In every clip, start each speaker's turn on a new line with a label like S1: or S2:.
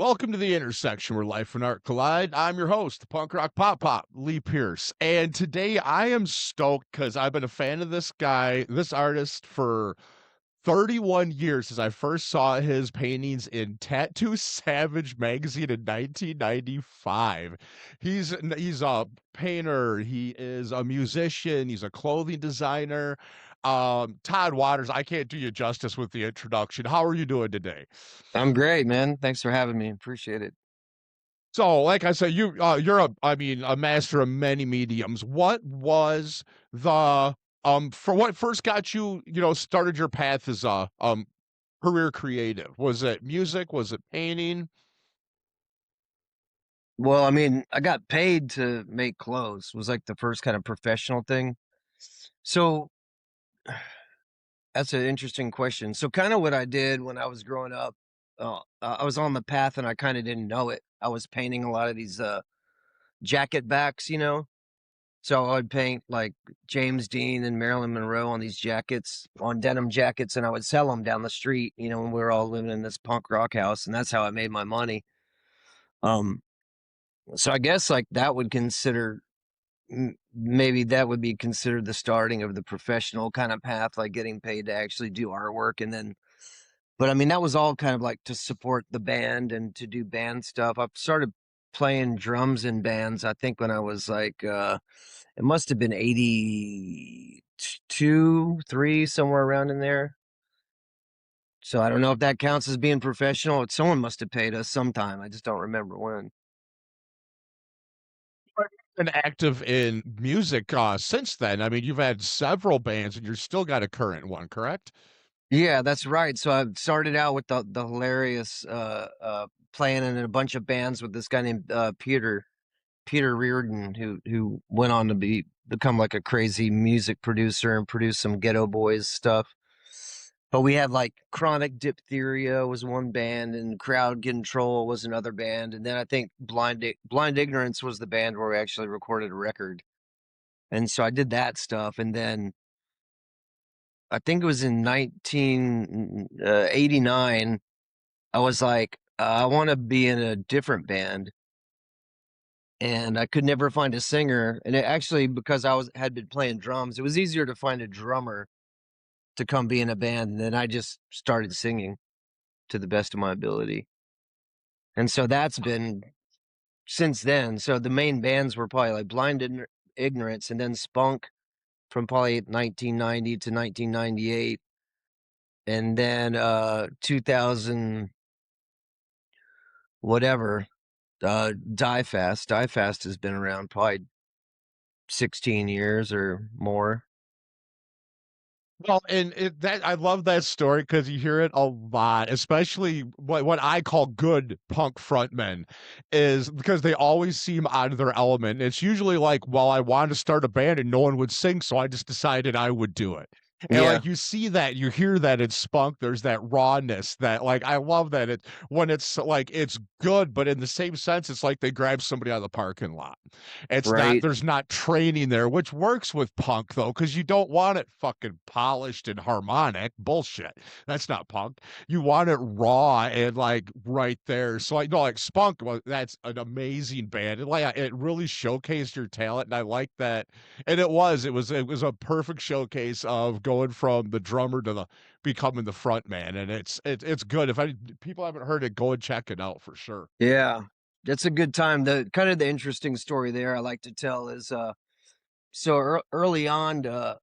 S1: Welcome to the intersection where life and art collide. I'm your host, the punk rock pop, Leigh Pierce. And today I am stoked because I've been a fan of this guy, this artist, for 31 years since I first saw his paintings in Tattoo Savage magazine in 1995. He's a painter, he is a musician, he's a clothing designer. Todd Waters, I can't do you justice with the introduction. How are you doing today?
S2: I'm great, man. Thanks for having me. Appreciate it.
S1: So, like I said, you're a master of many mediums. What was the for what first got you, started your path as a career creative? Was it music? Was it painting?
S2: Well, I mean, I got paid to make clothes. Was like the first kind of professional thing. So that's an interesting question. So kind of what I did when I was growing up, I was on the path and I kind of didn't know it. I was painting a lot of these jacket backs, you know. So I would paint like James Dean and Marilyn Monroe on these jackets, on denim jackets, and I would sell them down the street, you know, when we were all living in this punk rock house, and that's how I made my money. Um, So I guess like that would consider maybe that would be considered the starting of the professional kind of path, like getting paid to actually do artwork. And then, but I mean, that was all kind of like to support the band and to do band stuff. I started playing drums in bands, I think when I was like, it must have been 82, 3, somewhere around in there. So I don't know if that counts as being professional. Someone must have paid us sometime. I just don't remember when.
S1: Been active in music since then. I mean, you've had several bands and you're still got a current one, correct?
S2: Yeah, that's right. So I started out with the hilarious playing in a bunch of bands with this guy named Peter Reardon, who went on to become like a crazy music producer and produce some Ghetto Boys stuff. But we had like Chronic Diphtheria was one band, and Crowd Control was another band, and then I think Blind Ignorance was the band where we actually recorded a record. And so I did that stuff, and then I think it was in 1989. I was like, I want to be in a different band, and I could never find a singer. And it actually, because had been playing drums, it was easier to find a drummer to come be in a band. And then I just started singing to the best of my ability, and so that's been since then. So the main bands were probably like Ignorance, and then Spunk from probably 1990 to 1998, and then 2000 whatever. Die Fast has been around probably 16 years or more.
S1: Well, and that I love that story because you hear it a lot, especially what I call good punk frontmen, is because they always seem out of their element. It's usually like, well, I wanted to start a band and no one would sing, so I just decided I would do it. And
S2: Yeah,
S1: like you see that, you hear that in Spunk, there's that rawness that like I love that it when it's like it's good, but in the same sense, it's like they grab somebody out of the parking lot. It's not
S2: right.
S1: there's not training there, which works with punk though, because you don't want it fucking polished and harmonic. Bullshit. That's not punk. You want it raw and like right there. So I know like Spunk, well, that's an amazing band. And like it really showcased your talent. And I like that. And it was a perfect showcase of going from the drummer to the becoming the front man. And it's good. If people haven't heard it, go and check it out for sure.
S2: Yeah. That's a good time. The kind of the interesting story there I like to tell is early on I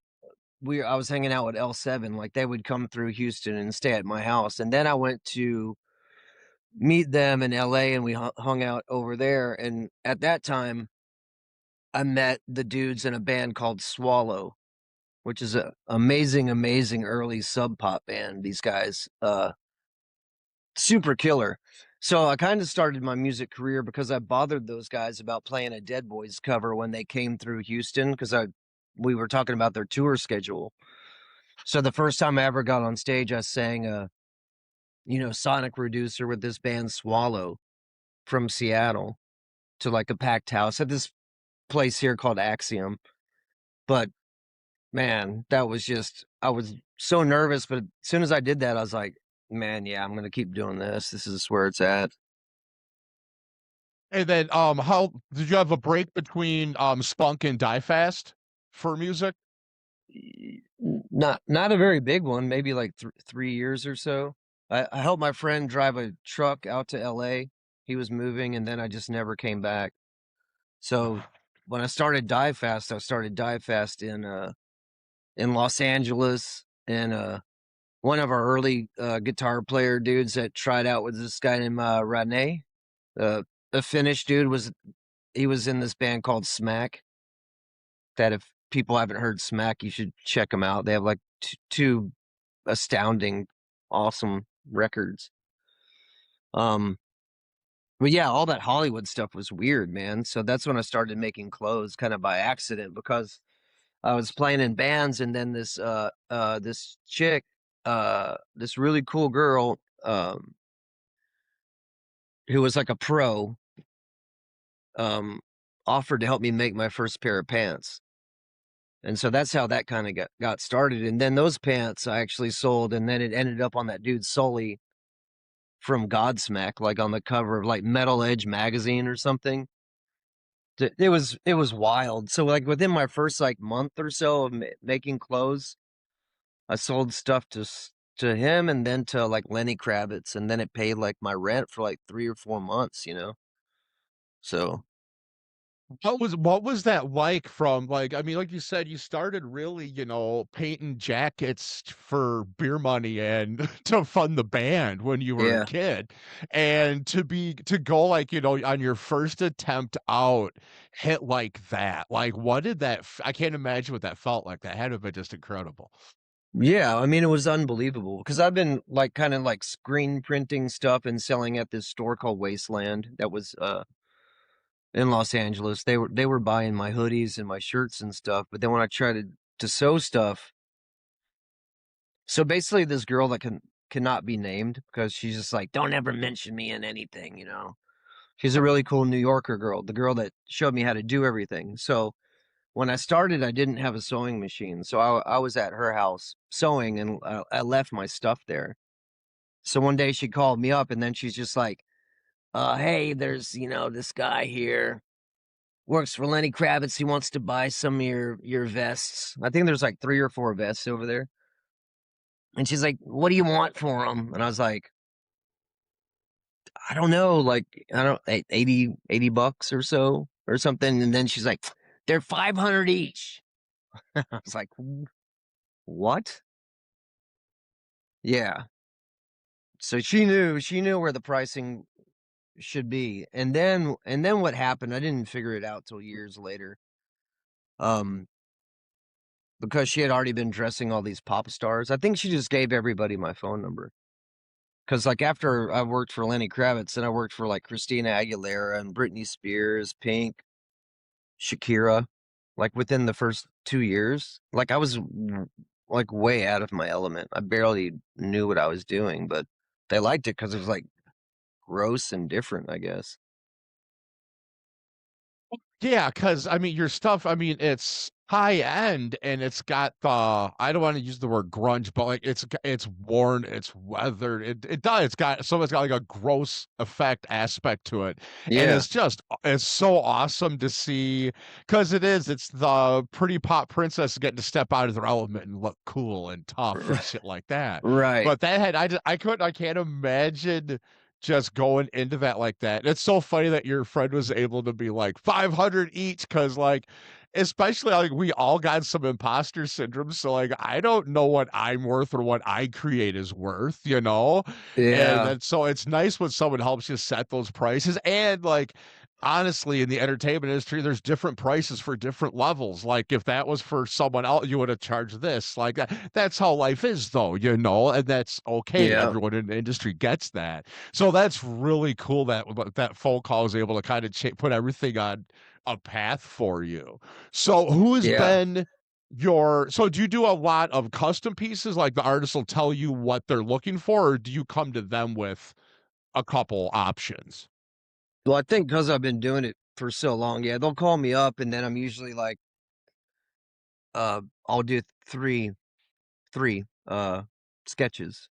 S2: was hanging out with L7, like they would come through Houston and stay at my house, and then I went to meet them in LA, and we hung out over there, and at that time I met the dudes in a band called Swallow, which is a amazing early sub pop band. These guys super killer. So I kind of started my music career because I bothered those guys about playing a Dead Boys cover when they came through Houston, because I we were talking about their tour schedule. So the first time I ever got on stage, I sang Sonic Reducer with this band Swallow from Seattle to like a packed house at this place here called Axiom. But man, that was just I was so nervous, but as soon as I did that, I was like, man, yeah, I'm gonna keep doing this. This is where it's at.
S1: And then, how did you have a break between spunk and die fast for music?
S2: Not a very big one, maybe like 3 years or so. I helped my friend drive a truck out to LA. He was moving, and then I just never came back. So when I started Dive Fast, I started Dive Fast in Los Angeles, and one of our early guitar player dudes that tried out was this guy named Rane. Uh, a Finnish dude was in this band called Smack. That if people haven't heard Smack, you should check them out. They have like two astounding, awesome records. Um, but yeah, all that Hollywood stuff was weird, man. So that's when I started making clothes, kind of by accident, because I was playing in bands, and then this chick, this really cool girl, who was like a pro, um, offered to help me make my first pair of pants. And so that's how that kind of got started. And then those pants I actually sold, and then it ended up on that dude Sully from Godsmack, like on the cover of like Metal Edge magazine or something. It was wild. So like within my first like month or so of making clothes, I sold stuff to him, and then to like Lenny Kravitz, and then it paid like my rent for like 3 or 4 months, you know. So
S1: What was that like from like I mean, like you said, you started really, painting jackets for beer money and to fund the band when you were a
S2: yeah,
S1: kid. And to go like, on your first attempt out, hit like that. Like what did I can't imagine what that felt like. That had to have been just incredible.
S2: yeah. I mean, it was unbelievable because I've been like kind of like screen printing stuff and selling at this store called Wasteland that was in Los Angeles. They were buying my hoodies and my shirts and stuff. But then when I tried to sew stuff, so basically this girl that cannot be named because she's just like, don't ever mention me in anything, you know. She's a really cool New Yorker girl, the girl that showed me how to do everything. So when I started, I didn't have a sewing machine. So I was at her house sewing, and I left my stuff there. So one day she called me up, and then she's just like, hey, there's, this guy here, works for Lenny Kravitz. He wants to buy some of your vests. I think there's like 3 or 4 vests over there. And she's like, what do you want for them? And I was like, I don't know, like, I don't, 80 bucks or so or something. And then she's like, they're 500 each. I was like, what? Yeah. So she knew where the pricing should be. And then what happened, I didn't figure it out till years later. Um, because she had already been dressing all these pop stars. I think she just gave everybody my phone number. Because like after I worked for Lenny Kravitz, and I worked for like Christina Aguilera and Britney Spears, Pink, Shakira, like within the first 2 years, like I was like way out of my element. I barely knew what I was doing, but they liked it because it was like gross and different, I guess.
S1: Yeah, because I mean, your stuff, I mean, it's high end and it's got I don't want to use the word grunge, but like it's worn, it's weathered. It does. It's got like a gross effect aspect to it. And
S2: Yeah.
S1: it's so awesome to see because it's the pretty pop princess getting to step out of their element and look cool and tough and shit like that.
S2: Right.
S1: But I can't imagine just going into that like that. It's so funny that your friend was able to be like 500 each because like especially like we all got some imposter syndrome, so like I don't know what I'm worth or what I create is worth. And
S2: Yeah.
S1: then so it's nice when someone helps you set those prices. And like honestly, in the entertainment industry there's different prices for different levels. Like if that was for someone else you would have charged this. Like that's how life is though. And that's okay.
S2: Yeah.
S1: Everyone in the industry gets that. So that's really cool that that phone call is able to kind of put everything on a path for you. So who has
S2: Yeah.
S1: been so do you do a lot of custom pieces like the artist will tell you what they're looking for, or do you come to them with a couple options?
S2: Well, I think because I've been doing it for so long, yeah, they'll call me up, and then I'm usually like, I'll do three sketches,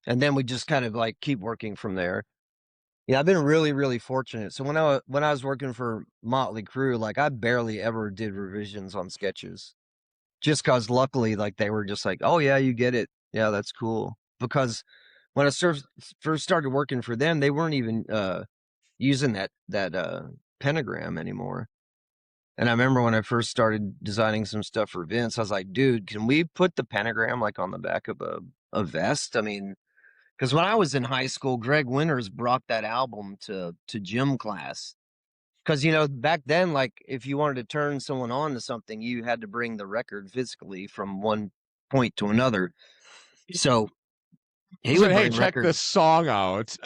S2: and then we just kind of like keep working from there. Yeah, I've been really, really fortunate. So when I was working for Motley Crue, like I barely ever did revisions on sketches. Just cause luckily, like they were just like, "Oh yeah, you get it. Yeah, that's cool." Because when I first started working for them, they weren't even using that pentagram anymore. And I remember when I first started designing some stuff for Vince, I was like, "Dude, can we put the pentagram like on the back of a vest?" I mean, because when I was in high school, Greg Winters brought that album to gym class. Because back then, like if you wanted to turn someone on to something, you had to bring the record physically from one point to another. So he
S1: Said,
S2: would
S1: "Hey,
S2: bring
S1: check
S2: records.
S1: this song out."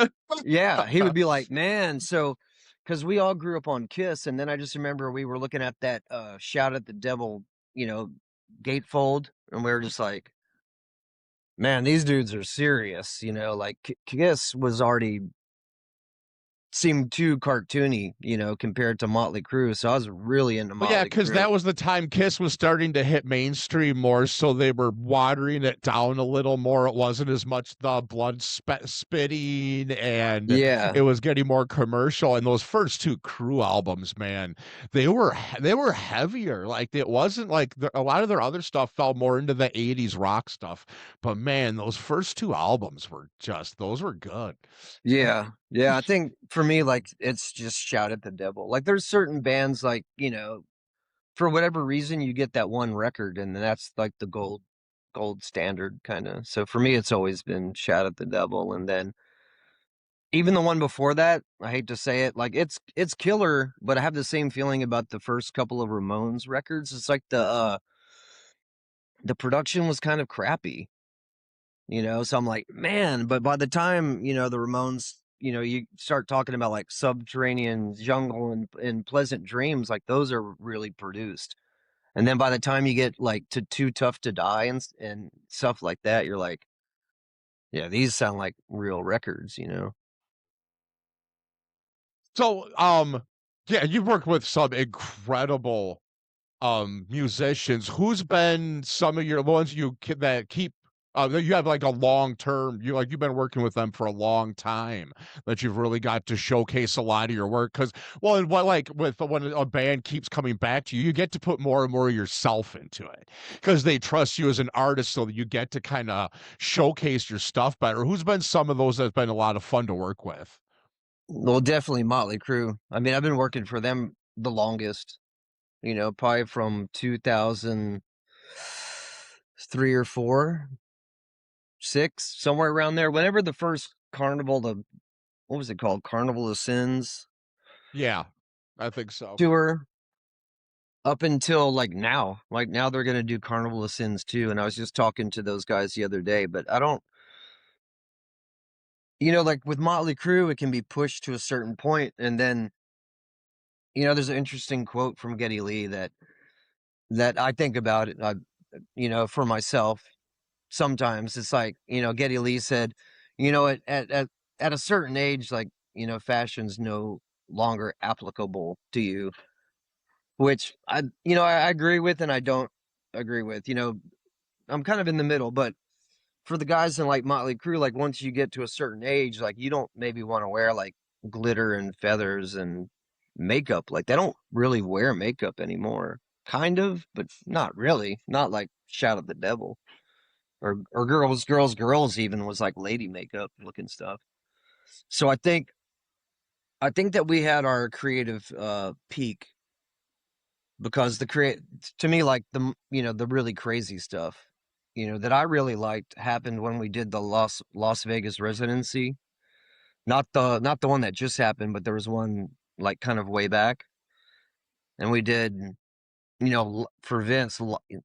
S2: Yeah, he would be like, "Man, so." Because we all grew up on Kiss, and then I just remember we were looking at that "Shout at the Devil," you know, gatefold, and we were just like, "Man, these dudes are serious." Like Kiss was already seemed too cartoony, compared to Motley Crue. So I was really into
S1: Well, yeah,
S2: Motley
S1: because
S2: Crue.
S1: that was the time Kiss was starting to hit mainstream more, so they were watering it down a little more. It wasn't as much the blood spitting, and
S2: Yeah,
S1: it was getting more commercial. And those first two Crew albums, man, they were heavier. Like it wasn't like a lot of their other stuff fell more into the '80s rock stuff, but man, those first two albums were just those were good.
S2: yeah, yeah. I think for me, like it's just Shout at the Devil. Like there's certain bands, like for whatever reason, you get that one record, and that's like the gold standard kind of. So for me, it's always been Shout at the Devil, and then even the one before that, I hate to say it, like it's killer, but I have the same feeling about the first couple of Ramones records. It's like the production was kind of crappy. So I'm like, man, but by the time, the Ramones, you start talking about like Subterranean Jungle and Pleasant Dreams, like those are really produced. And then by the time you get like to Too Tough to Die and stuff like that, you're like, yeah, these sound like real records.
S1: So, yeah, you've worked with some incredible musicians. Who's been some of your ones that keep that you have like a long term, you've been working with them for a long time, that you've really got to showcase a lot of your work? Because, well, and what, like with when a band keeps coming back to you, you get to put more and more of yourself into it because they trust you as an artist, so that you get to kind of showcase your stuff better. Who's been some of those that's been a lot of fun to work with?
S2: Well, definitely Motley Crue. I mean, I've been working for them the longest, probably from 2003 or 4, 6, somewhere around there. Whenever the first Carnival, what was it called? Carnival of Sins
S1: Yeah, I think so.
S2: tour, up until like now. Like now they're gonna do Carnival of Sins too. And I was just talking to those guys the other day, but I don't, like with Motley Crue, it can be pushed to a certain point, and then there's an interesting quote from Geddy Lee that I think about it. For myself, sometimes it's like Geddy Lee said, at a certain age, like fashion's no longer applicable to you, which I agree with and I don't agree with. I'm kind of in the middle, but for the guys in like Motley Crue, like once you get to a certain age, like you don't maybe want to wear like glitter and feathers and makeup. Like they don't really wear makeup anymore. Kind of, but not really. Not like Shout at the Devil. Or girls even was like lady makeup looking stuff. So I think that we had our creative peak, because to me, like the really crazy stuff that I really liked happened when we did the Las Vegas residency. Not the one that just happened, but there was one like kind of way back, and we did for Vince,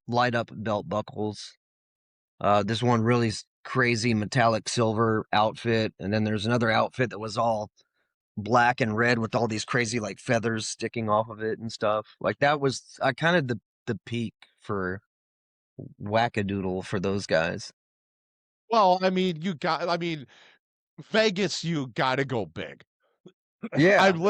S2: light up belt buckles. This one really crazy metallic silver outfit, and then there's another outfit that was all black and red with all these crazy like feathers sticking off of it and stuff. Like that was I kind of the peak for wackadoodle for those guys.
S1: Well, I mean, Vegas, you gotta go big.
S2: Yeah.
S1: I'm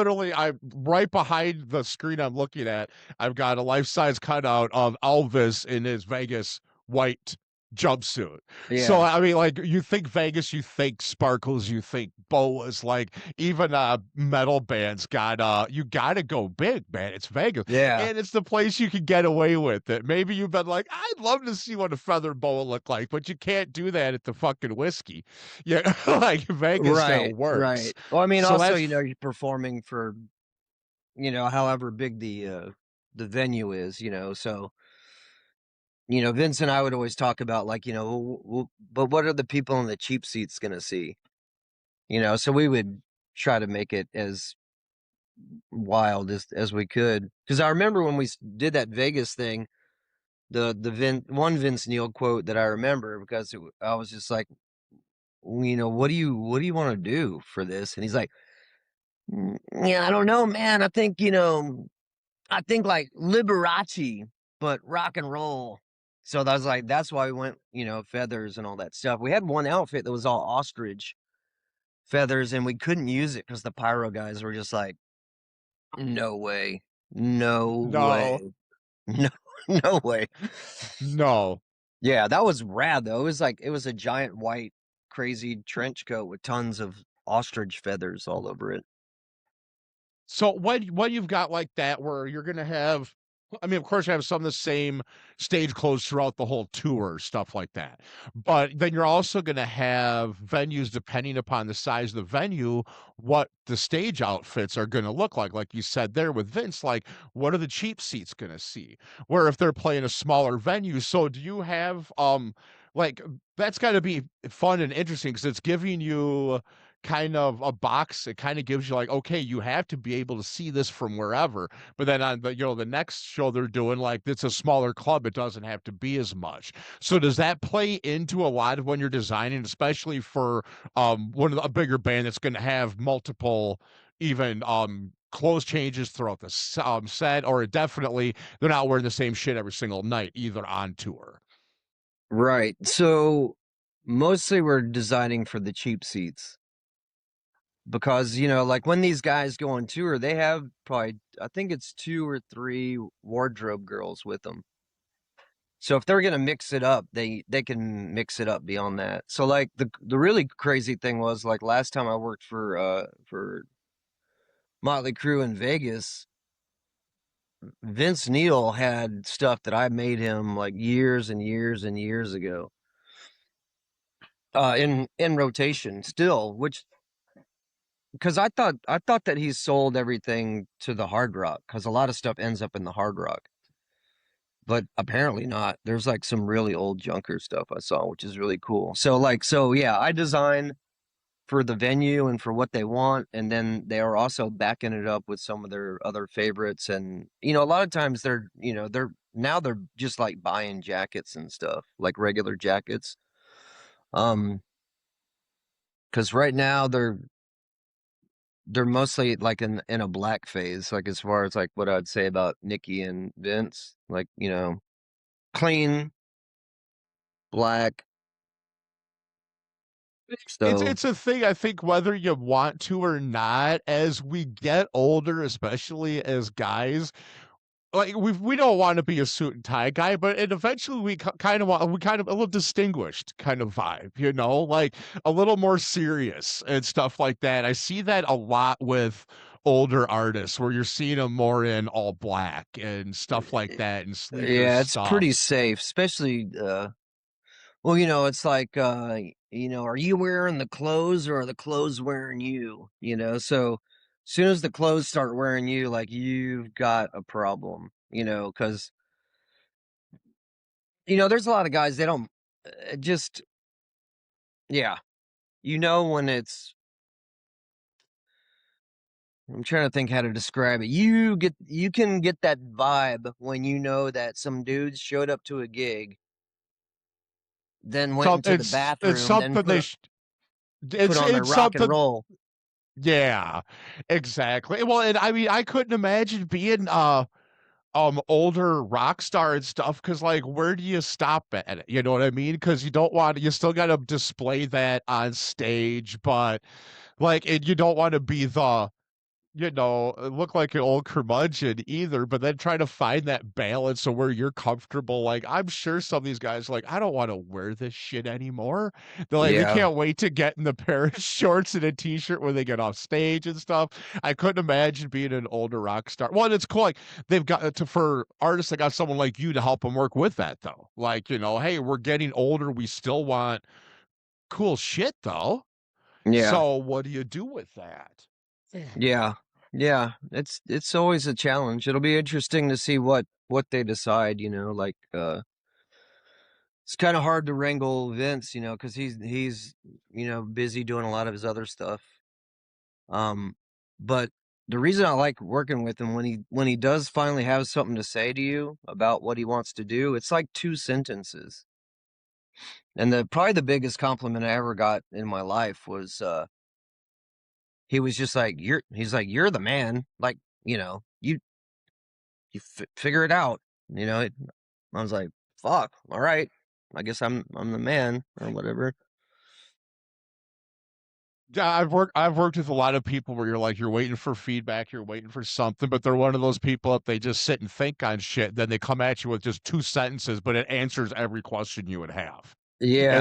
S1: right behind the screen I'm looking at. I've got a life size cutout of Elvis in his Vegas white jumpsuit. So
S2: Yeah.
S1: I mean, like you think Vegas, you think sparkles, you think boas, like even metal bands got you gotta go big, man. It's Vegas.
S2: Yeah.
S1: And it's the place you can get away with it. Maybe you've been like, I'd love to see what a feather boa look like, but you can't do that at the fucking whiskey. Yeah, like Vegas that
S2: Right,
S1: works.
S2: right. Well, I mean,
S1: So
S2: also,
S1: that's
S2: you're performing for, however big the venue is, so, Vince and I would always talk about like, but what are the people in the cheap seats gonna see? So we would try to make it as wild as we could. Because I remember when we did that Vegas thing, one Vince Neil quote that I remember because I was just like, what do you want to do for this? And he's like, Yeah, I don't know, man. I think like Liberace, but rock and roll. So that was like, that's why we went, feathers and all that stuff. We had one outfit that was all ostrich feathers, and we couldn't use it because the pyro guys were just like, no way, no way,
S1: no,
S2: no, no way.
S1: no.
S2: Yeah, that was rad though. It was a giant white, crazy trench coat with tons of ostrich feathers all over it.
S1: So when you've got like that where you're gonna have I mean, of course, you have some of the same stage clothes throughout the whole tour, stuff like that. But then you're also going to have venues, depending upon the size of the venue, what the stage outfits are going to look like. Like you said there with Vince, like what are the cheap seats going to see? Where if they're playing a smaller venue, so do you have like that's got to be fun and interesting because it's giving you kind of a box. It kind of gives you like, okay, you have to be able to see this from wherever. But then on the next show they're doing, like it's a smaller club, it doesn't have to be as much. So does that play into a lot of when you're designing, especially for a bigger band that's going to have multiple even clothes changes throughout the set, or definitely they're not wearing the same shit every single night either on tour?
S2: Right. So mostly we're designing for the cheap seats because, like when these guys go on tour, they have probably, I think it's 2 or 3 wardrobe girls with them. So if they're going to mix it up, they can mix it up beyond that. So like the really crazy thing was like last time I worked for Motley Crue in Vegas, Vince Neil had stuff that I made him like years and years and years ago. In rotation still, which because I thought that he sold everything to the Hard Rock because a lot of stuff ends up in the Hard Rock, but apparently not. There's like some really old junker stuff I saw, which is really cool. So yeah, I design for the venue and for what they want, and then they are also backing it up with some of their other favorites. And a lot of times they're just like buying jackets and stuff, like regular jackets. Um, because right now they're mostly like in a black phase, like as far as like what I'd say about Nikki and Vince, like, clean, black. So
S1: It's a thing I think whether you want to or not, as we get older, especially as guys, like we don't want to be a suit and tie guy, but and eventually kind of want we kind of a little distinguished kind of vibe, like a little more serious and stuff like that. I see that a lot with older artists where you're seeing them more in all black and stuff like that and sneakers
S2: yeah, it's pretty
S1: stuff.
S2: safe, especially well, it's like are you wearing the clothes or are the clothes wearing you? So as soon as the clothes start wearing you, like you've got a problem, because there's a lot of guys they don't just yeah, when it's I'm trying to think how to describe it. You can get that vibe when you know that some dudes showed up to a gig, then went
S1: So
S2: into the
S1: it's
S2: bathroom, then
S1: something
S2: put on their
S1: it's
S2: rock and
S1: something.
S2: roll.
S1: Yeah, exactly. Well, and I mean, I couldn't imagine being older rock star and stuff because like where do you stop at it? You know what I mean? Because you still got to display that on stage, but like and you don't want to be look like an old curmudgeon either, but then try to find that balance of where you're comfortable. Like, I'm sure some of these guys are like, I don't want to wear this shit anymore. They're like, they
S2: Yeah.
S1: can't wait to get in the pair of shorts and a t-shirt when they get off stage and stuff. I couldn't imagine being an older rock star. Well, and it's cool. Like, they've got to, for artists, they got someone like you to help them work with that though. Like, hey, we're getting older. We still want cool shit though.
S2: Yeah.
S1: So what do you do with that?
S2: Yeah. Yeah. It's always a challenge. It'll be interesting to see what they decide, like it's kind of hard to wrangle Vince, because he's busy doing a lot of his other stuff. But the reason I like working with him when he does finally have something to say to you about what he wants to do, it's like two sentences. And probably the biggest compliment I ever got in my life was he was just like, you're the man, like, you figure it out, I was like, fuck, all right, I guess I'm the man or whatever.
S1: Yeah, I've worked with a lot of people where you're waiting for feedback, you're waiting for something, but they're one of those people that they just sit and think on shit, then they come at you with just two sentences, but it answers every question you would have.
S2: Yeah,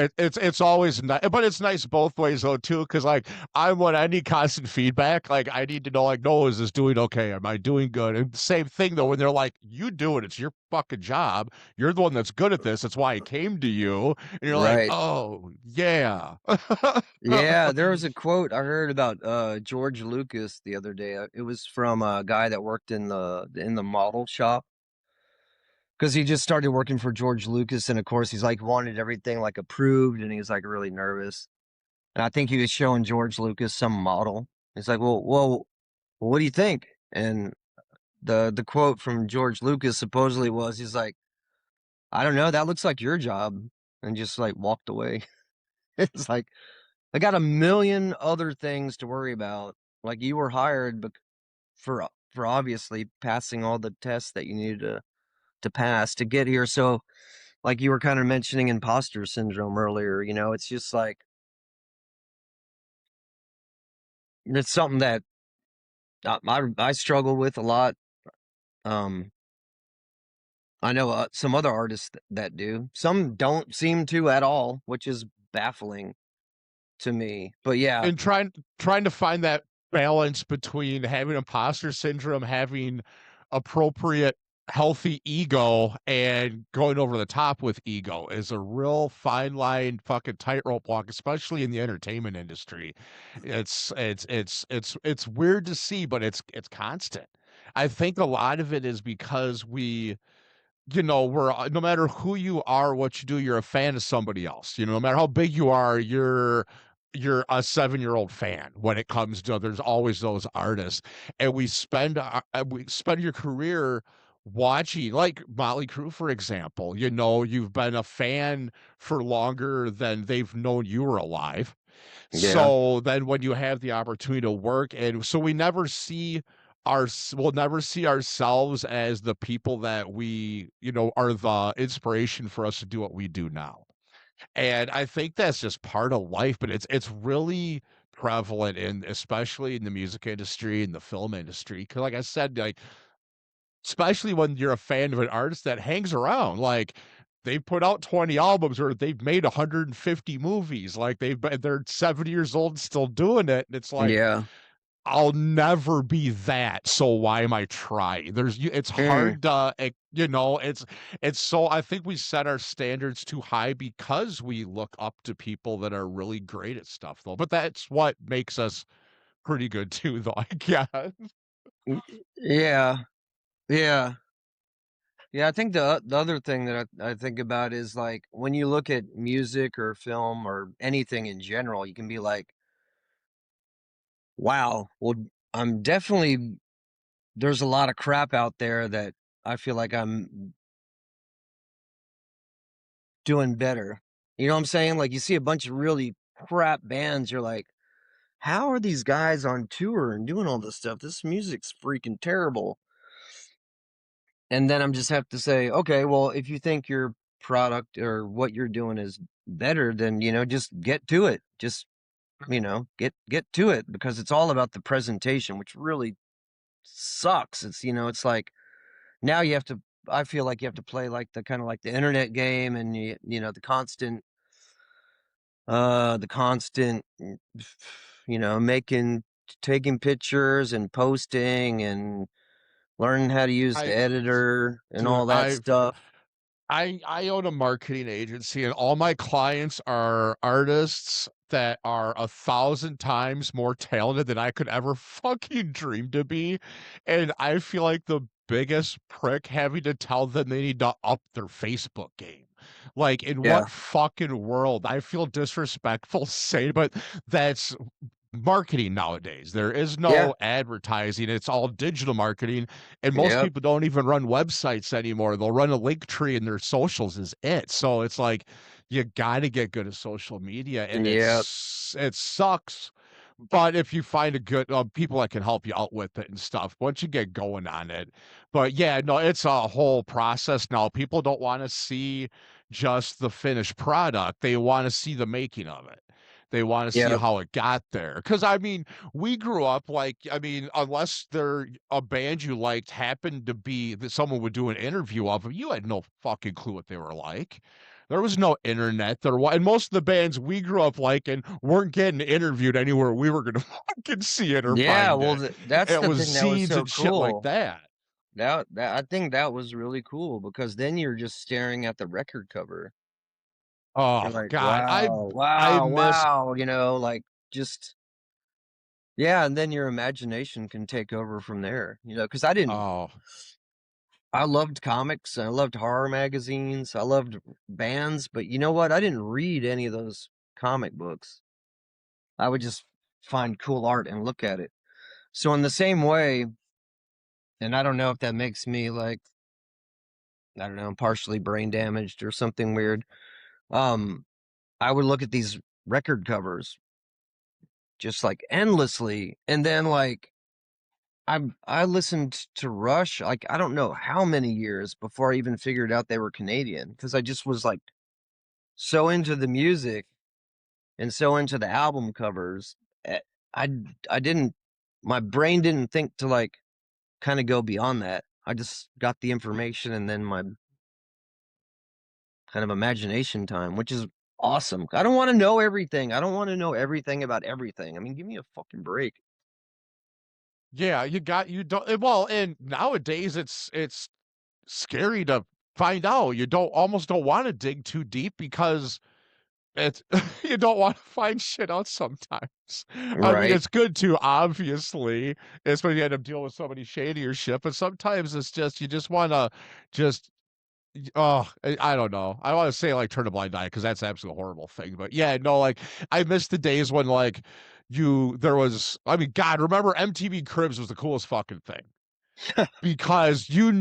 S1: It's always nice, but it's nice both ways though too, because like I want any constant feedback. Like I need to know, like, no, is this doing okay? Am I doing good? And same thing though, when they're like, you do it, it's your fucking job. You're the one that's good at this. That's why I came to you. And you're like,
S2: right.
S1: oh yeah.
S2: Yeah, there was a quote I heard about George Lucas the other day. It was from a guy that worked in the model shop, because he just started working for George Lucas, and of course he's like wanted everything like approved, and he was like really nervous. And I think he was showing George Lucas some model. He's like, well, what do you think? And the quote from George Lucas supposedly was, he's like, I don't know, that looks like your job, and just like walked away. It's like, I got a million other things to worry about. Like, you were hired for obviously passing all the tests that you needed to pass to get here. So, like you were kind of mentioning imposter syndrome earlier, it's just like it's something that I struggle with a lot. Um, I know some other artists that do. Some don't seem to at all, which is baffling to me. But yeah,
S1: And trying to find that balance between having imposter syndrome, having appropriate healthy ego, and going over the top with ego is a real fine line fucking tightrope walk, especially in the entertainment industry. It's weird to see, but it's constant. I think a lot of it is because we're no matter who you are, what you do, you're a fan of somebody else. No matter how big you are, you're a 7-year-old fan when it comes to there's always those artists. And we spend your career watching like Motley Crue, for example. You've been a fan for longer than they've known you were alive.
S2: yeah,
S1: So then when you have the opportunity to work, and so we'll never see ourselves as the people that are the inspiration for us to do what we do now. And I think that's just part of life, but it's really prevalent in especially in the music industry and the film industry. Cause like I said, like especially when you're a fan of an artist that hangs around, like they've put out 20 albums or they've made 150 movies, like they're 70 years old and still doing it. And it's like,
S2: yeah.
S1: I'll never be that. So why am I trying? It's
S2: Mm.
S1: hard to, it's so, I think we set our standards too high because we look up to people that are really great at stuff though. But that's what makes us pretty good too, though, I guess.
S2: Yeah, yeah, yeah. I think the other thing that I think about is like when you look at music or film or anything in general, you can be like, wow, well, I'm definitely there's a lot of crap out there that I feel like I'm doing better. You know what I'm saying? Like you see a bunch of really crap bands, you're like, how are these guys on tour and doing all this stuff? This music's freaking terrible. And then I'm just have to say, okay, well, if you think your product or what you're doing is better, then just get to it. Just you know, get to it, because it's all about the presentation, which really sucks. It's, you know, it's like now you have to, I feel like you have to play like the kind of like the internet game, and you know, the constant, you know, taking pictures and posting and learning how to use the
S1: I
S2: editor and
S1: dude,
S2: all that stuff.
S1: I own a marketing agency, and all my clients are artists that are 1,000 times more talented than I could ever fucking dream to be. And I feel like the biggest prick having to tell them they need to up their Facebook game. Like, in
S2: Yeah.
S1: what fucking world? I feel disrespectful saying, but that's marketing nowadays. There is
S2: Yeah.
S1: no advertising. It's all digital marketing. And most
S2: Yep.
S1: people don't even run websites anymore. They'll run a link tree in their socials is it. So it's like you gotta get good at social media, and
S2: Yep.
S1: it sucks. But if you find a good people that can help you out with it and stuff, once you get going on it. But yeah, no, it's a whole process now. People don't want to see just the finished product. They want to see the making of it. They want to see
S2: Yep.
S1: how it got there. Because I mean, we grew up like, I mean, unless they're a band you liked happened to be that someone would do an interview of, you had no fucking clue what they were like. There was no internet. And most of the bands we grew up liking weren't getting interviewed anywhere we were gonna fucking see it or
S2: Yeah.
S1: find
S2: Well,
S1: it.
S2: that's
S1: It
S2: the
S1: was
S2: thing that was
S1: zines
S2: so
S1: and shit like
S2: cool.
S1: that.
S2: That I think that was really cool, because then you're just staring at the record cover. You're
S1: Oh
S2: like,
S1: God,
S2: wow,
S1: I
S2: wow,
S1: miss.
S2: wow, you know, like just, yeah, and then your imagination can take over from there, you know, because
S1: Oh
S2: I loved comics, I loved horror magazines, I loved bands, but you know what? I didn't read any of those comic books. I would just find cool art and look at it. So in the same way, and I don't know if that makes me like, I don't know, partially brain damaged or something weird. Um, I would look at these record covers just like endlessly, and then like I listened to Rush like I don't know how many years before I even figured out they were Canadian, because I just was like so into the music and so into the album covers. eh, I I didn't, my brain didn't think to like kind of go beyond that. I just got the information, and then my kind of imagination time, which is awesome. I don't want to know everything. I don't want to know everything about everything. I mean, give me a fucking break.
S1: yeah, you don't well, and nowadays it's scary to find out. You don't almost don't want to dig too deep because it's you don't want to find shit out sometimes. I mean,
S2: Right.
S1: it's good to obviously, especially you end up dealing with somebody shady or shit, but sometimes it's just you just want to just oh, I don't know. I want to say like turn a blind eye because that's absolutely a horrible thing. But yeah, no, like I miss the days when like there was. I mean, God, remember MTV Cribs was the coolest fucking thing because you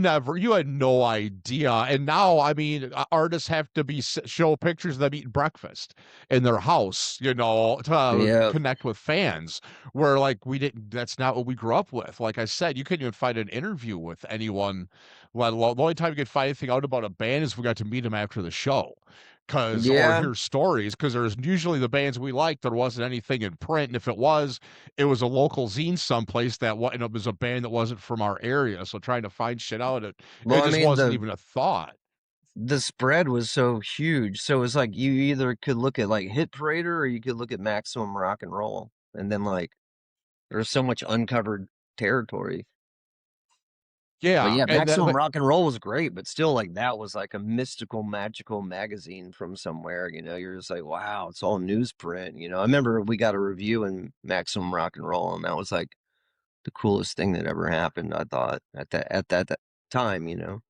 S1: had no idea. And now I mean artists have to be show pictures of them eating breakfast in their house, you know, to
S2: Yeah.
S1: connect with fans, where like we didn't, that's not what we grew up with. Like I said, you couldn't even find an interview with anyone, let alone the only time you could find anything out about a band is we got to meet them after the show, because or
S2: Yeah.
S1: hear stories, because there's usually the bands we liked, there wasn't anything in print, and if it was, it was a local zine someplace that and it was a band that wasn't from our area. So trying to find shit out,
S2: Well,
S1: it
S2: I
S1: just
S2: mean,
S1: wasn't even a thought.
S2: the spread was so huge. So it's like you either could look at like Hit Parader, or you could look at Maximum Rock and Roll. And then like there's so much uncovered territory. But
S1: Yeah,
S2: yeah,
S1: and that,
S2: Maximum
S1: but
S2: Rock and Roll was great, but still like that was like a mystical, magical magazine from somewhere, you know. You're just like, wow, it's all newsprint, you know. I remember we got a review in Maximum Rock and Roll, and that was like the coolest thing that ever happened, I thought, at that time, you know.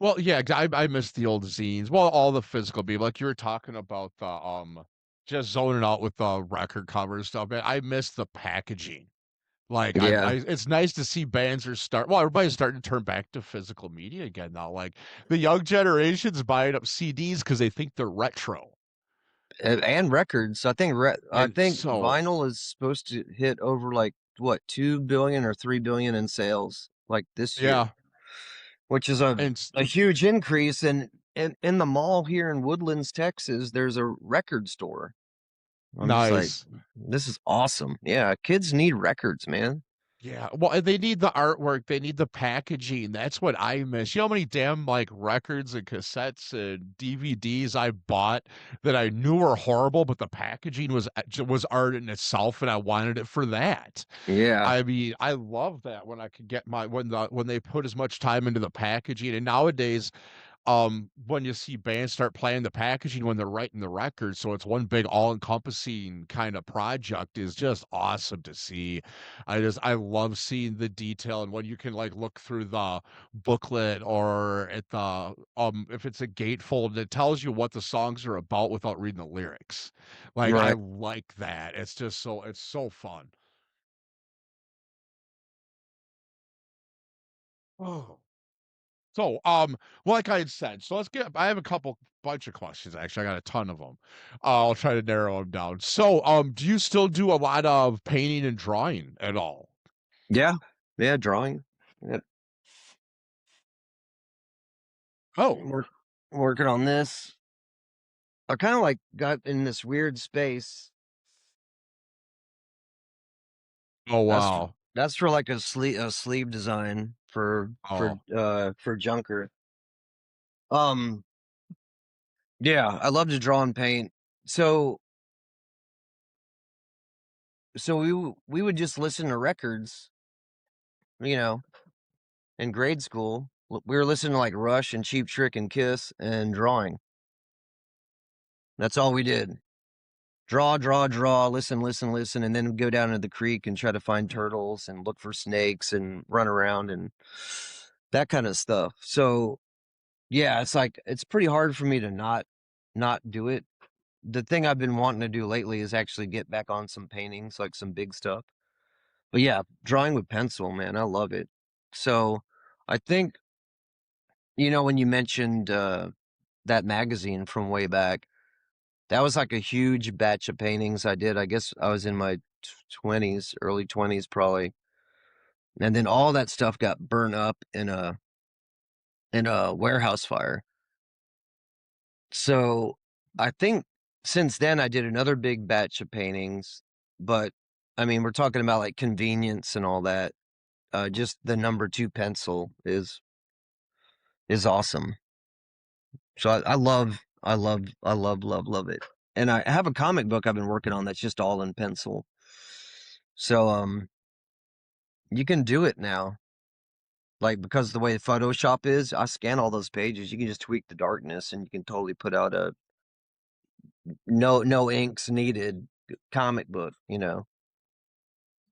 S1: well, yeah, I miss the old zines. Well, all the physical people, like you were talking about the just zoning out with the record covers stuff. Man, I miss the packaging. Like
S2: Yeah.
S1: it's nice to see bands are well, everybody's starting to turn back to physical media again now. Like the young generation's buying up CDs because they think they're retro.
S2: And records. I
S1: And
S2: think
S1: so
S2: vinyl is supposed to hit over like what 2 billion or 3 billion in sales like this year,
S1: yeah,
S2: which is
S1: and
S2: a huge increase. And in the mall here in Woodlands, Texas, there's a record store. I'm just like,
S1: Nice.
S2: this is awesome. Yeah, kids need records, man.
S1: Yeah, well, and they need the artwork, they need the packaging, that's what I miss. You know how many damn, like, records and cassettes and DVDs I bought that I knew were horrible, but the packaging was art in itself, and I wanted it for that.
S2: Yeah,
S1: I mean, I love that when I could get my when they put as much time into the packaging, and nowadays, when you see bands start playing the packaging when they're writing the record, so it's one big all-encompassing kind of project is just awesome to see. I love seeing the detail and when you can like look through the booklet or at the if it's a gatefold, it tells you what the songs are about without reading the lyrics. Like I
S2: right.
S1: like that. It's just it's so fun. Oh. So, like I had said, so I have a bunch of questions actually. I got a ton of them. I'll try to narrow them down. So, do you still do a lot of painting and drawing at all?
S2: Yeah, yeah, drawing. Yep.
S1: Oh,
S2: Work, working on this. I kind of like got in this weird space.
S1: oh
S2: That's
S1: wow.
S2: that's for like a sleeve design
S1: Oh,
S2: for Junker. Um, yeah, I love to draw and paint. So we would just listen to records, you know, in grade school. We were listening to like Rush and Cheap Trick and Kiss and drawing. That's all we did. Draw, draw, draw, listen, listen, listen, and then go down to the creek and try to find turtles and look for snakes and run around and that kind of stuff. So yeah, it's like it's pretty hard for me to not do it. The thing I've been wanting to do lately is actually get back on some paintings, like some big stuff. But yeah, drawing with pencil, man, I love it. So I think, when you mentioned that magazine from way back, that was like a huge batch of paintings I did. I guess I was in my 20s, early 20s probably. And then all that stuff got burned up in a warehouse fire. So I think since then I did another big batch of paintings, but I mean, we're talking about like convenience and all that. Just the number two pencil is awesome. So I love it. And I have a comic book I've been working on that's just all in pencil. So you can do it now. Like because the way Photoshop is, I scan all those pages. You can just tweak the darkness, and you can totally put out a no inks needed comic book.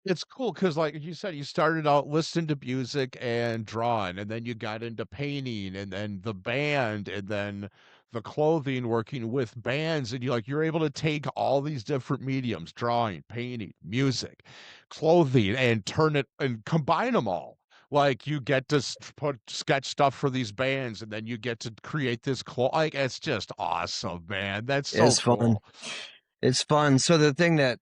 S1: it's cool because, like you said, you started out listening to music and drawing, and then you got into painting, and then the band, and then the clothing, working with bands, and you're able to take all these different mediums, drawing, painting, music, clothing, and turn it and combine them all. Like you get to put sketch stuff for these bands, and then you get to create this like it's just awesome, man. That's so
S2: It's fun.
S1: cool.
S2: It's fun. So the thing that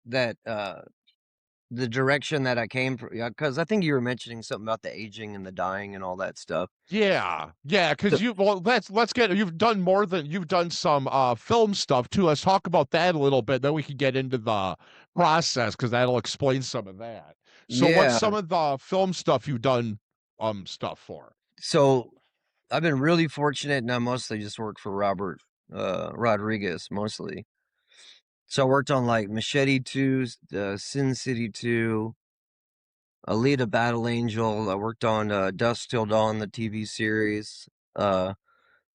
S2: the direction that I came from, because I think you were mentioning something about the aging and the dying and all that stuff.
S1: Yeah. Yeah,
S2: So,
S1: because let's get you've done some film stuff too. Let's talk about that a little bit, then we can get into the process because that'll explain some of that. So what's
S2: yeah.
S1: some of the film stuff you've done stuff for?
S2: So I've been really fortunate, and I mostly just work for Robert Rodriguez mostly. So I worked on like Machete 2, Sin City 2, Alita Battle Angel. I worked on Dusk Till Dawn, the TV series. That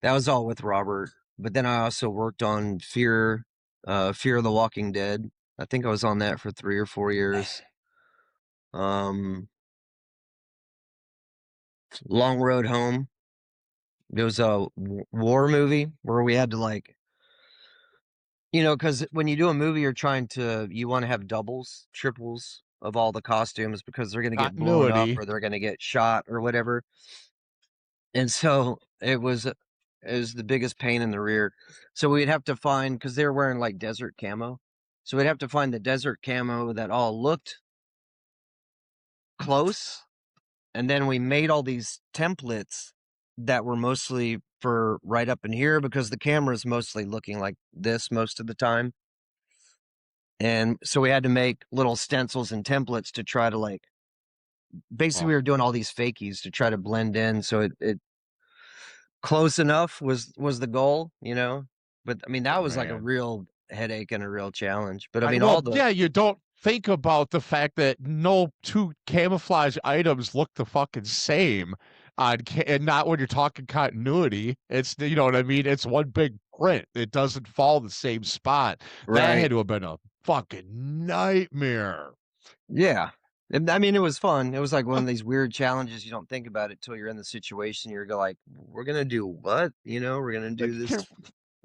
S2: was all with Robert. But then I also worked on Fear of the Walking Dead. I think I was on that for 3 or 4 years. Um, Long Road Home. It was a war movie where we had to like, because when you do a movie, you want to have doubles, triples of all the costumes because they're going to get blown up
S1: Continuity.
S2: or they're going to get shot or whatever. And so it was the biggest pain in the rear. So we'd have to find, because they were wearing like desert camo. So we'd have to find the desert camo that all looked close. And then we made all these templates that were mostly for right up in here because the camera is mostly looking like this most of the time. And so we had to make little stencils and templates to try to like, basically
S1: Oh,
S2: we were doing all these fakies to try to blend in. So it close enough was the goal, you know? But I mean, that was like a
S1: man.
S2: real headache and a real challenge. But I mean,
S1: Well,
S2: all the,
S1: yeah, you don't think about the fact that no two camouflage items look the fucking same and not when you're talking continuity. It's, you know what I mean? It's one big print. It doesn't fall the same spot. That
S2: right.
S1: had to have been a fucking nightmare.
S2: Yeah. I mean, it was fun. It was like one of these weird challenges. You don't think about it till you're in the situation. You're like, we're going to do what? You know, we're going to
S1: Like,
S2: do this.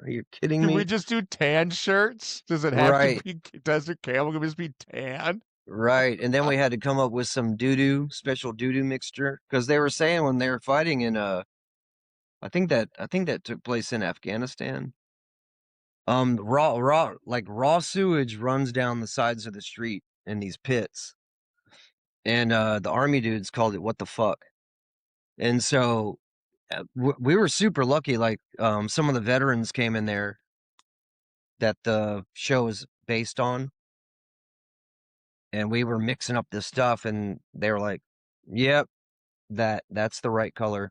S2: Are you kidding
S1: can we
S2: me?
S1: just do tan shirts? Does it have to
S2: Right.
S1: be, does it camel just be tan?
S2: Right. And then we had to come up with some doo-doo, special doo-doo mixture. Because they were saying when they were fighting in I think that took place in Afghanistan. Raw sewage runs down the sides of the street in these pits. And the army dudes called it what the fuck. And so we were super lucky. Like some of the veterans came in there that the show is based on, and we were mixing up this stuff, and they were like, "Yep, that's the right color."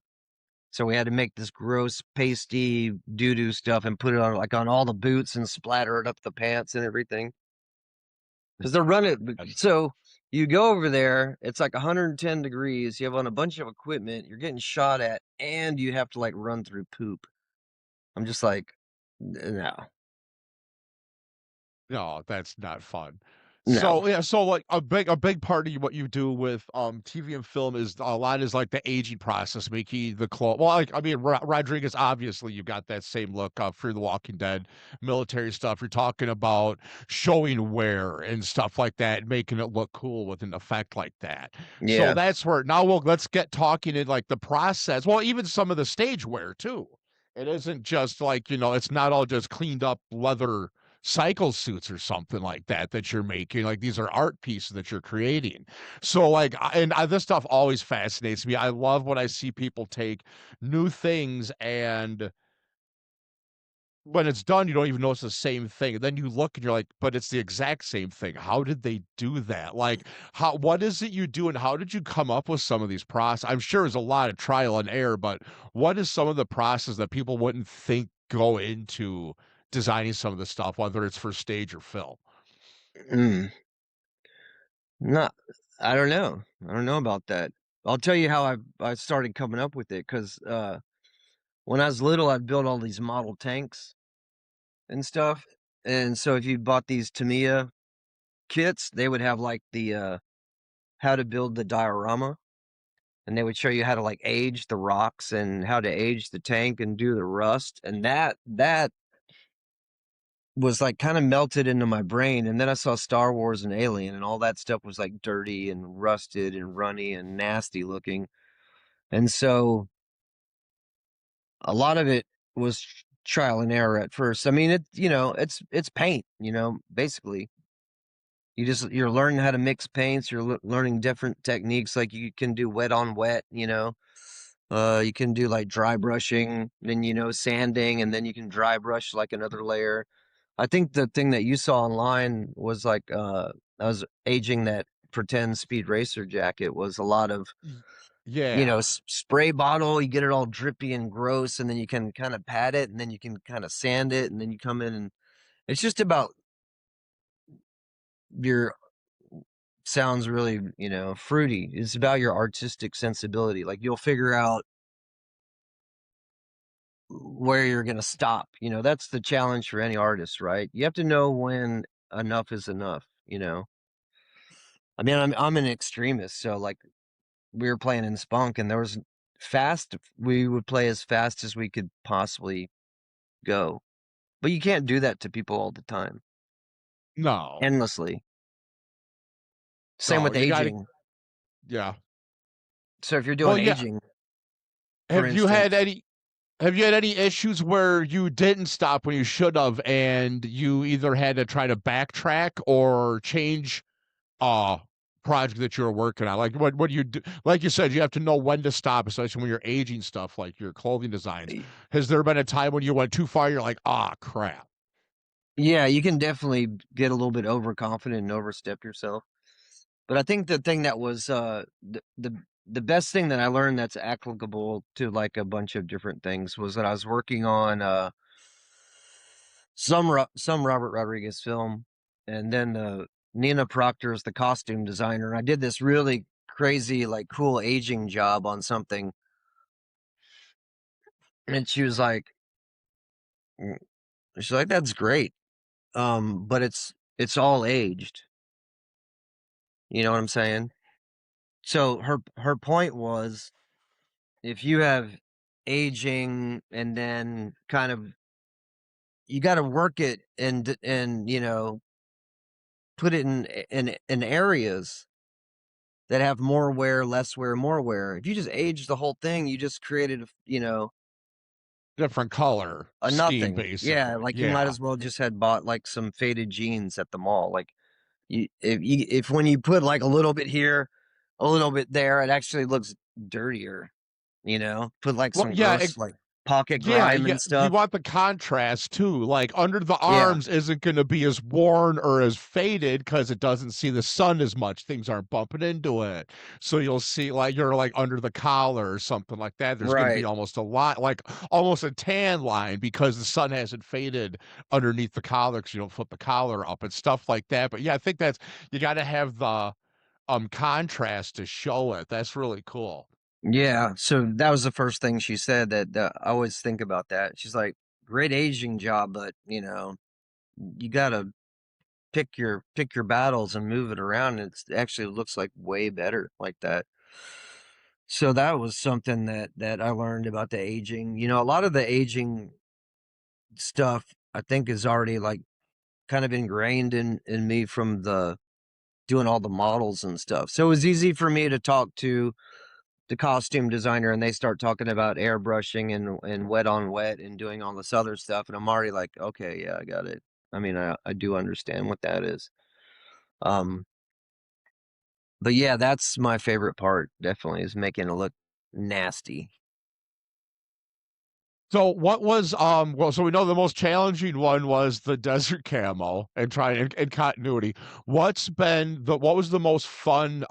S2: So we had to make this gross pasty doo doo stuff and put it on like on all the boots and splatter it up the pants and everything because they're running. So you go over there, it's like 110 degrees. You have on a bunch of equipment. You're getting shot at, and you have to like run through poop. I'm just like, no,
S1: No, that's not fun.
S2: no,
S1: So yeah, so like a big part of what you do with TV and film is a lot is like the aging process, making the clothes. Well, like I mean, Rodriguez obviously you've got that same look for The Walking Dead, military stuff. You're talking about showing wear and stuff like that, making it look cool with an effect like that. So
S2: yeah,
S1: that's where now let's get talking in like the process. Well, even some of the stage wear too. It isn't just like, it's not all just cleaned up leather cycle suits or something like that you're making. Like these are art pieces that you're creating. So like this stuff always fascinates me. I love when I see people take new things, and when it's done you don't even know it's the same thing, and then you look and you're like, but it's the exact same thing. How did they do that? Like, what is it you do, and how did you come up with some of these process? I'm sure there's a lot of trial and error, but what is some of the process that people wouldn't think go into designing some of the stuff, whether it's for stage or film?
S2: mm, not. I don't know. I don't know about that. I'll tell you how I started coming up with it because when I was little, I'd build all these model tanks and stuff. And so if you bought these Tamiya kits, they would have like the how to build the diorama, and they would show you how to like age the rocks and how to age the tank and do the rust. And that was like kind of melted into my brain. And then I saw Star Wars and Alien, and all that stuff was like dirty and rusted and runny and nasty looking. And so a lot of it was trial and error at first. I mean, it's paint, basically. You're learning how to mix paints. You're learning different techniques. Like you can do wet on wet, you can do like dry brushing, then sanding, and then you can dry brush like another layer. I think the thing that you saw online was like I was aging that pretend speed racer jacket was a lot of
S1: Y- Yeah.
S2: spray bottle. You get it all drippy and gross, and then you can kind of pat it, and then you can kind of sand it, and then you come in, and it's just about your sounds really fruity. It's about your artistic sensibility. Like you'll figure out where you're going to stop. That's the challenge for any artist, right? You have to know when enough is enough. I mean, I'm an extremist, so like we were playing in spunk, and there was fast. We would play as fast as we could possibly go, but you can't do that to people all the time,
S1: No.
S2: endlessly. Same
S1: No,
S2: with
S1: you gotta.
S2: aging.
S1: Yeah.
S2: So if you're
S1: Well,
S2: doing
S1: yeah.
S2: aging, for
S1: Have you had
S2: instance,
S1: any have you had any issues where you didn't stop when you should have, and you either had to try to backtrack or change uh project that you were working on? Like what do you do? Like you said, you have to know when to stop, especially when you're aging stuff like your clothing designs. Has there been a time when you went too far, you're like, ah, crap?
S2: Yeah, you can definitely get a little bit overconfident and overstep yourself. But I think the thing that was the best thing that I learned that's applicable to like a bunch of different things was that I was working on some Robert Rodriguez film, and then Nina Proctor is the costume designer. I did this really crazy, like cool aging job on something, and mm, she's like, "That's great, but it's all aged." You know what I'm saying? So her point was, if you have aging and then kind of you got to work it and put it in areas that have more wear, less wear, more wear. If you just age the whole thing, you just created
S1: Different color
S2: a
S1: scheme,
S2: nothing. Yeah,
S1: basically.
S2: like you might
S1: Yeah.
S2: as well just had bought like some faded jeans at the mall. Like if when you put like a little bit here, a little bit there, it actually looks dirtier. Put like
S1: Well,
S2: some
S1: yeah,
S2: gross like pocket
S1: yeah,
S2: grime
S1: yeah,
S2: and
S1: you
S2: stuff.
S1: want the contrast too. Like under the
S2: Yeah,
S1: arms isn't going to be as worn or as faded because it doesn't see the sun as much. Things aren't bumping into it. So you'll see like you're like under the collar or something like that. There's going to be
S2: right.
S1: almost a lot, like almost a tan line because the sun hasn't faded underneath the collar because you don't flip the collar up and stuff like that. But yeah, I think that's you got to have the contrast to show it. That's really cool.
S2: Yeah, so that was the first thing she said that I always think about that. She's like, "Great aging job, but you gotta pick your battles and move it around. And it actually looks like way better like that." So that was something that I learned about the aging. A lot of the aging stuff I think is already like kind of ingrained in me from the doing all the models and stuff. So it was easy for me to talk to the costume designer and they start talking about airbrushing and wet on wet and doing all this other stuff, and I'm already like, okay, yeah, I got it. I mean, I do understand what that is. um but yeah, that's my favorite part, definitely, is making it look nasty.
S1: So what was well, so we know the most challenging one was the desert camo and trying and continuity. What was the most fun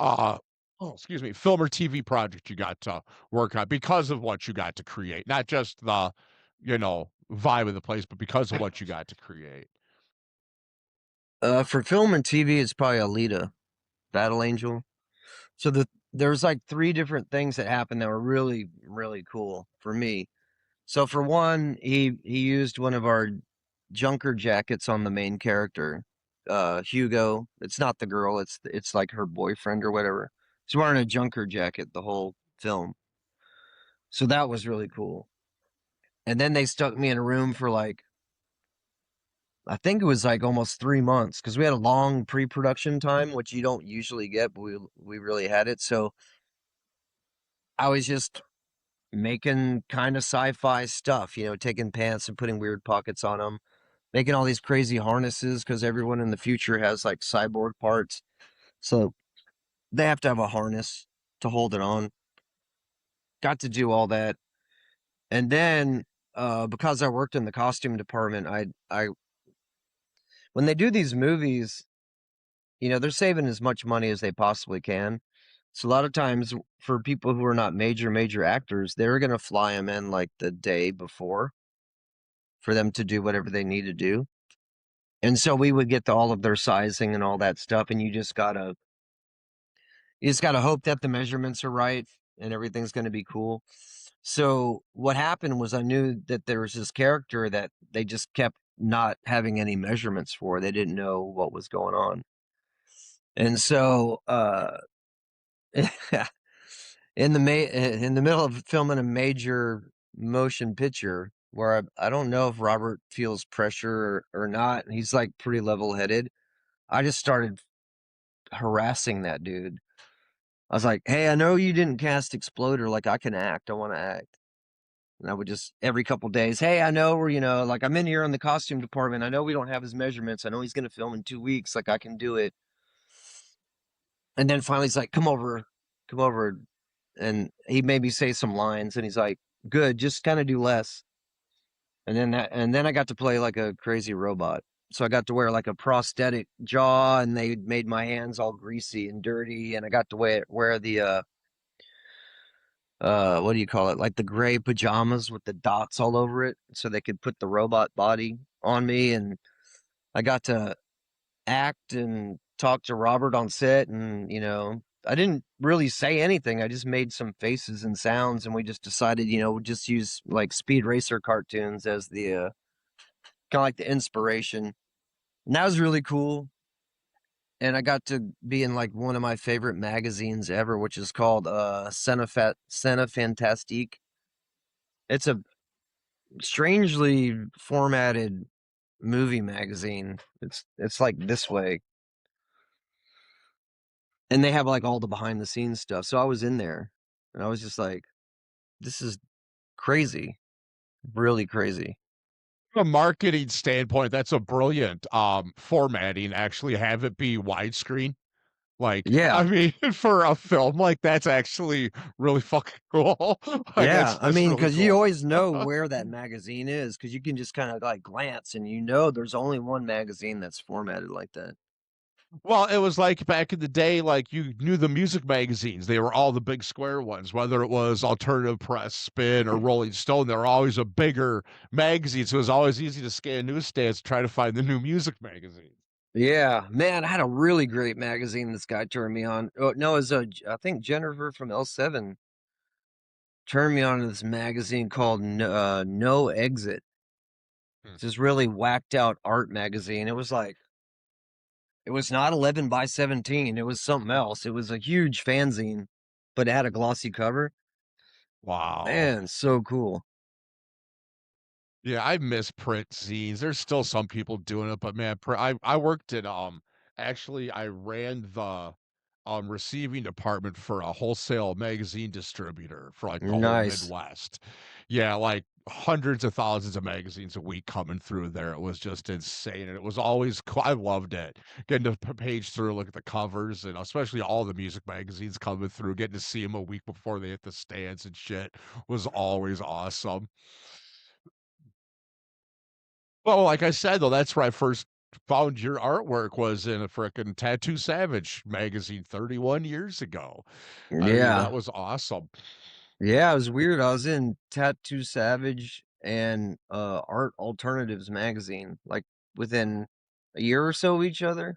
S1: oh, excuse me, film or TV project you got to work on because of what you got to create? Not just the, vibe of the place, but because of what you got to create.
S2: For film and TV, it's probably Alita, Battle Angel. So there's like three different things that happened that were really really cool for me. So for one, he used one of our junker jackets on the main character, Hugo. It's not the girl, it's like her boyfriend or whatever. He's wearing a junker jacket the whole film. So that was really cool. And then they stuck me in a room for like, I think it was like almost 3 months, because we had a long pre-production time, which you don't usually get, but we really had it. So I was just making kind of sci-fi stuff, taking pants and putting weird pockets on them, making all these crazy harnesses because everyone in the future has like cyborg parts. So they have to have a harness to hold it on. Got to do all that. And then because I worked in the costume department, I when they do these movies, they're saving as much money as they possibly can. So a lot of times for people who are not major actors, they're going to fly them in like the day before for them to do whatever they need to do. And so we would get to all of their sizing and all that stuff, and you just gotta hope that the measurements are right and everything's going to be cool. So what happened was I knew that there was this character that they just kept not having any measurements for. They didn't know what was going on. And so in the middle of filming a major motion picture where I don't know if Robert feels pressure or not. He's like pretty level headed. I just started harassing that dude. I was like, "Hey, I know you didn't cast Exploder. Like, I can act. I want to act." And I would just every couple days, "Hey, I know like I'm in here in the costume department. I know we don't have his measurements. I know he's gonna film in 2 weeks. Like, I can do it." And then finally, he's like, come over," and he made me say some lines, and he's like, "Good, just kind of do less." And then I got to play like a crazy robot. So I got to wear like a prosthetic jaw, and they made my hands all greasy and dirty, and I got to wear the what do you call it? Like the gray pajamas with the dots all over it, so they could put the robot body on me, and I got to act and talk to Robert on set, and I didn't really say anything. I just made some faces and sounds, and we just decided, we'll just use like Speed Racer cartoons as the kind of like the inspiration. And that was really cool. And I got to be in like one of my favorite magazines ever, which is called Scena Fantastique. It's a strangely formatted movie magazine. It's like this way, and they have like all the behind the scenes stuff. So I was in there, and I was just like, this is crazy, really crazy.
S1: From a marketing standpoint, that's a brilliant formatting. Actually, have it be widescreen. Like, I
S2: Yeah,
S1: mean, for a film, like that's actually really fucking cool. Like
S2: yeah. I
S1: that's
S2: mean,
S1: really
S2: because you
S1: cool.
S2: always know where that magazine is, because you can just kind of like glance, and there's only one magazine that's formatted like that.
S1: Well, it was like back in the day, like you knew the music magazines. They were all the big square ones, whether it was Alternative Press, Spin, or Rolling Stone. They were always a bigger magazine. So it was always easy to scan newsstands to try to find the new music magazine.
S2: Yeah, man, I had a really great magazine this guy turned me on. Oh, no, it was I think Jennifer from L7 turned me on to this magazine called No Exit.
S1: Hmm.
S2: It's this really whacked out art magazine. It was not 11 by 17. It was something else. It was a huge fanzine, but it had a glossy cover.
S1: Wow.
S2: Man, so cool.
S1: Yeah, I miss print zines. There's still some people doing it, but man, I worked at actually I ran the receiving department for a wholesale magazine distributor for like the whole
S2: Nice.
S1: Midwest. Yeah, like hundreds of thousands of magazines a week coming through there. It was just insane, and it was always cool. I loved it. Getting to page through, look at the covers, and especially all the music magazines coming through, getting to see them a week before they hit the stands and shit was always awesome. Well, like I said, though, that's where I first found your artwork was in a frickin' Tattoo Savage magazine 31 years ago. I mean, that
S2: Yeah.
S1: was awesome.
S2: Yeah, it was weird. I was in Tattoo Savage and Art Alternatives magazine, like within a year or so of each other.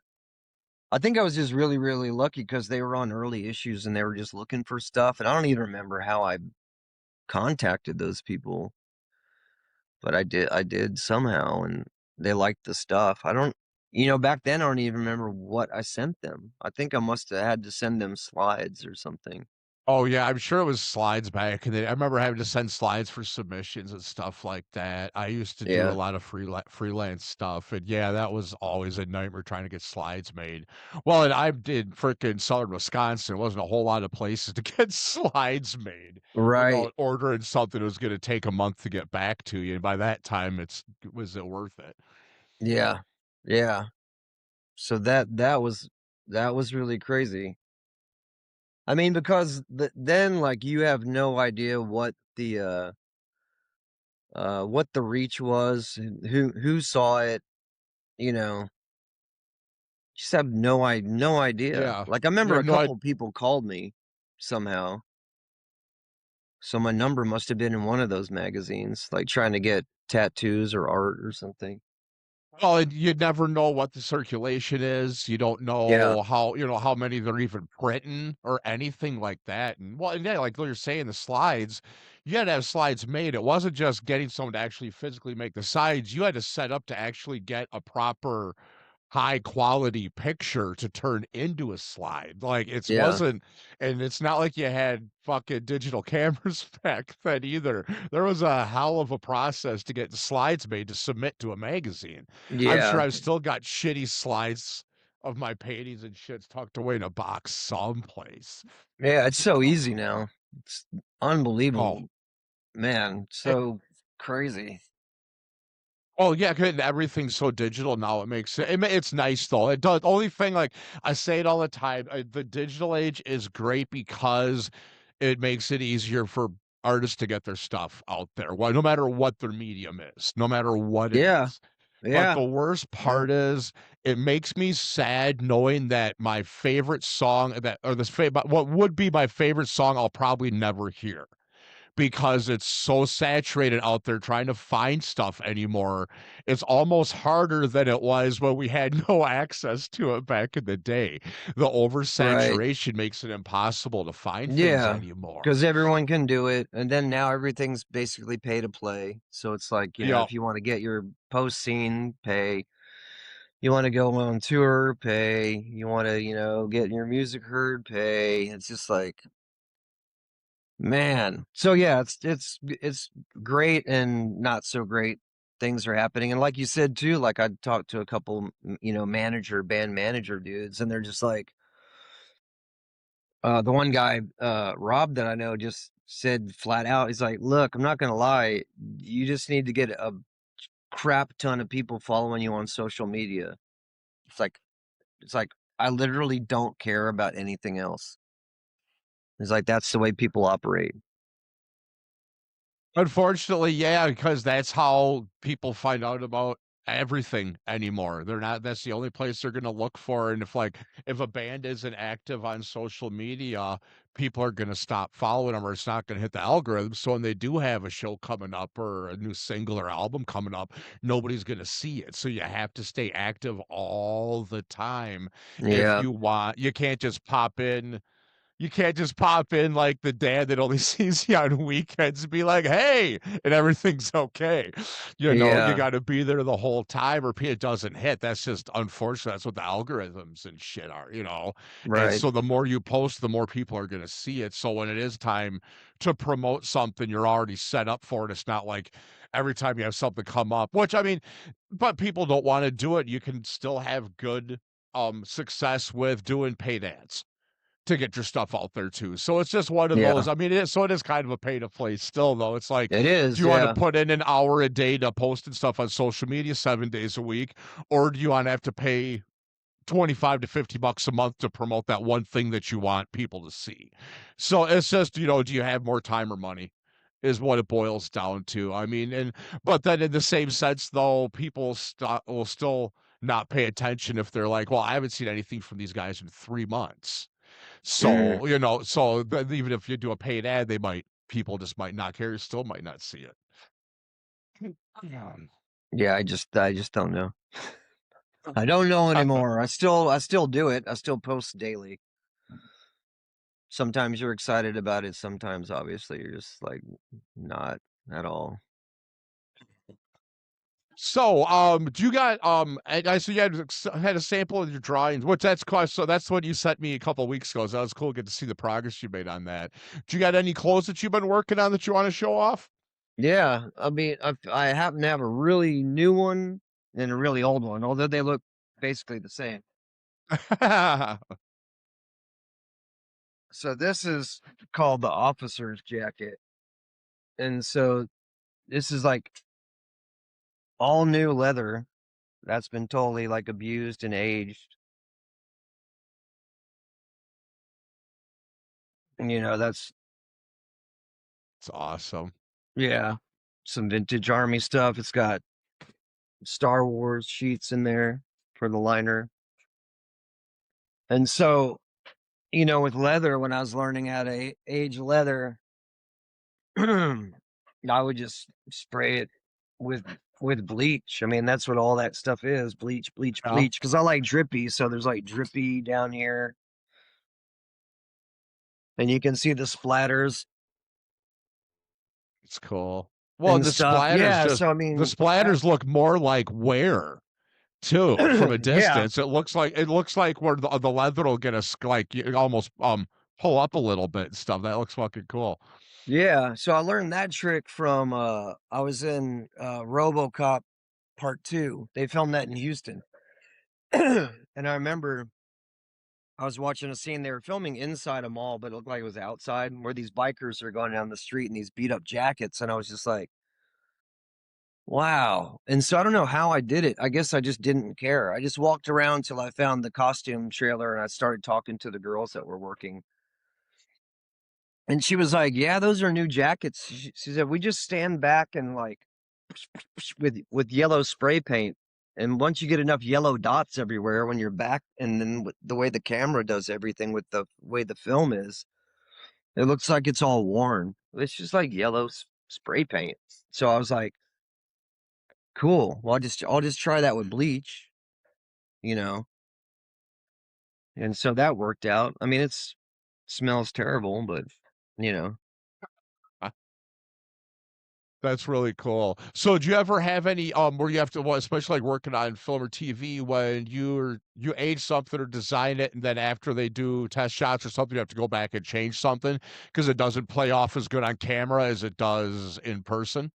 S2: I think I was just really, really lucky because they were on early issues and they were just looking for stuff. And I don't even remember how I contacted those people, but I did somehow, and they liked the stuff. I don't, back then I don't even remember what I sent them. I think I must have had to send them slides or something.
S1: Oh, yeah, I'm sure it was slides back in the I remember having to send slides for submissions and stuff like that. I used to do a
S2: Yeah.
S1: lot of freelance stuff, and yeah, that was always a nightmare trying to get slides made. Well, and I did frickin' Southern Wisconsin. There wasn't a whole lot of places to get slides made. You know,
S2: Right.
S1: ordering something was gonna take a month to get back to you, and by that time, was it worth it?
S2: Yeah. Yeah. So that was really crazy. I mean, because then like you have no idea what the reach was, who saw it, you know. Just have no idea.
S1: Yeah.
S2: Like I
S1: You
S2: remember
S1: have
S2: a
S1: no
S2: couple people called me somehow. So my number must have been in one of those magazines, like trying to get tattoos or art or something.
S1: Well, and you never know what the circulation is. You don't
S2: Yeah.
S1: know how, how many they're even printing or anything like that. And well, and yeah, like you're saying, the slides, you had to have slides made. It wasn't just getting someone to actually physically make the sides. You had to set up to actually get a proper high quality picture to turn into a slide. Like it
S2: Yeah.
S1: wasn't, and it's not like you had fucking digital cameras back then either. There was a hell of a process to get the slides made to submit to a magazine. I'm sure
S2: Yeah.
S1: I've still got shitty slides of my paintings and shits tucked away in a box someplace.
S2: Yeah, it's so
S1: Oh,
S2: easy now. It's
S1: oh,
S2: unbelievable. Man, so crazy.
S1: oh yeah, 'cause everything's so digital now. It makes it's nice though. It does. Only thing, like I say it all the time, the digital age is great because it makes it easier for artists to get their stuff out there. Well, no matter what their medium is, no matter what it
S2: Yeah.
S1: is. But
S2: Yeah.
S1: the worst
S2: Yeah.
S1: part is it makes me sad knowing that my favorite song that or this what would be my favorite song I'll probably never hear because it's so saturated out there trying to find stuff anymore. It's almost harder than it was when we had no access to it back in the day. The
S2: Right.
S1: oversaturation makes it impossible to find things
S2: Yeah.
S1: anymore.
S2: Because everyone can do it. And then now everything's basically pay to play. So it's like,
S1: Yeah,
S2: if you want to get your post scene, pay. You want to go on tour, pay. You want to, get your music heard, pay. It's just like, man. So yeah, it's great and not so great things are happening. And like you said too, like I talked to a couple, band manager dudes, and they're just like, the one guy, Rob, that I know, just said flat out, he's like, "Look, I'm not gonna lie, you just need to get a crap ton of people following you on social media." It's like, it's like I literally don't care about anything else. It's like that's the way people operate.
S1: unfortunately, yeah, because that's how people find out about everything anymore. They're not that's the only place they're going to look for, and if a band isn't active on social media, people are going to stop following them or it's not going to hit the algorithm. So when they do have a show coming up or a new single or album coming up, nobody's going to see it. So you have to stay active all the time if
S2: Yeah,
S1: you want. You can't just pop in like the dad that only sees you on weekends and be like, "Hey," and everything's okay. You
S2: yeah,
S1: got to be there the whole time, or it doesn't hit. That's just unfortunate. That's what the algorithms and shit are. And
S2: right.
S1: so the more you post, the more people are going to see it. So when it is time to promote something, you're already set up for it. It's not like every time you have something come up, which I mean, but people don't want to do it. You can still have good success with doing paid ads to get your stuff out there too. So it's just one of those.
S2: Yeah,
S1: I mean, it is kind of a pay to play still though. It's like,
S2: it
S1: do
S2: is.
S1: you want to
S2: Yeah,
S1: put in an hour a day to posting stuff on social media 7 days a week, or do you want to have to pay 25 to 50 bucks a month to promote that one thing that you want people to see? So it's just, do you have more time or money? Is what it boils down to. I mean, but then in the same sense though, people will still not pay attention if they're like, well, I haven't seen anything from these guys in 3 months. So, even if you do a paid ad, people just might not care, still might not see it. Yeah.
S2: yeah. I just don't know. I don't know anymore. I still do it. I still post daily. Sometimes you're excited about it. Sometimes, obviously, you're just like not at all.
S1: So, do you got I so you had a sample of your drawings, which that's cool. So that's what you sent me a couple of weeks ago. So that was cool. Get to see the progress you made on that. Do you got any clothes that you've been working on that you want to show off?
S2: Yeah, I mean, I happen to have a really new one and a really old one, although they look basically the same. So this is called the officer's jacket, and so this is like all new leather that's been totally like abused and aged. And that's
S1: It's awesome.
S2: yeah, some vintage army stuff. It's got Star Wars sheets in there for the liner, and so with leather, when I was learning how to age leather, I would just spray it with with bleach. I mean, that's what all that stuff is: bleach, bleach,
S1: Yeah,
S2: bleach. Because I like drippy, so there's like drippy down here, and you can see the splatters
S1: it's cool. Well, and
S2: and stuff. Yeah. So I
S1: the
S2: mean,
S1: splatters look more like wear too from a
S2: yeah,
S1: distance. It looks like where the leather will get us like you almost pull up a little bit and stuff. That looks fucking cool.
S2: yeah. So I learned that trick from I was in RoboCop Part Two. They filmed that in Houston, and I remember I was watching a scene. They were filming inside a mall, but it looked like it was outside, where these bikers are going down the street in these beat up jackets. And I was just like, wow. And so I don't know how I did it. I guess I just didn't care. I just walked around till I found the costume trailer and I started talking to the girls that were working. And she was like, yeah, those are new jackets. She said, we just stand back and like with yellow spray paint. And once you get enough yellow dots everywhere when you're back, and then with the way the camera does everything with the way the film is, it looks like it's all worn. It's just like yellow spray paint. So I was like, cool. Well, I'll just try that with bleach, you know. And so that worked out. I mean, smells terrible, but you know.
S1: That's really cool. So, do you ever have any where you have to, well, especially like working on film or TV, when you age something or design it, and then after they do test shots or something, you have to go back and change something because it doesn't play off as good on camera as it does in person?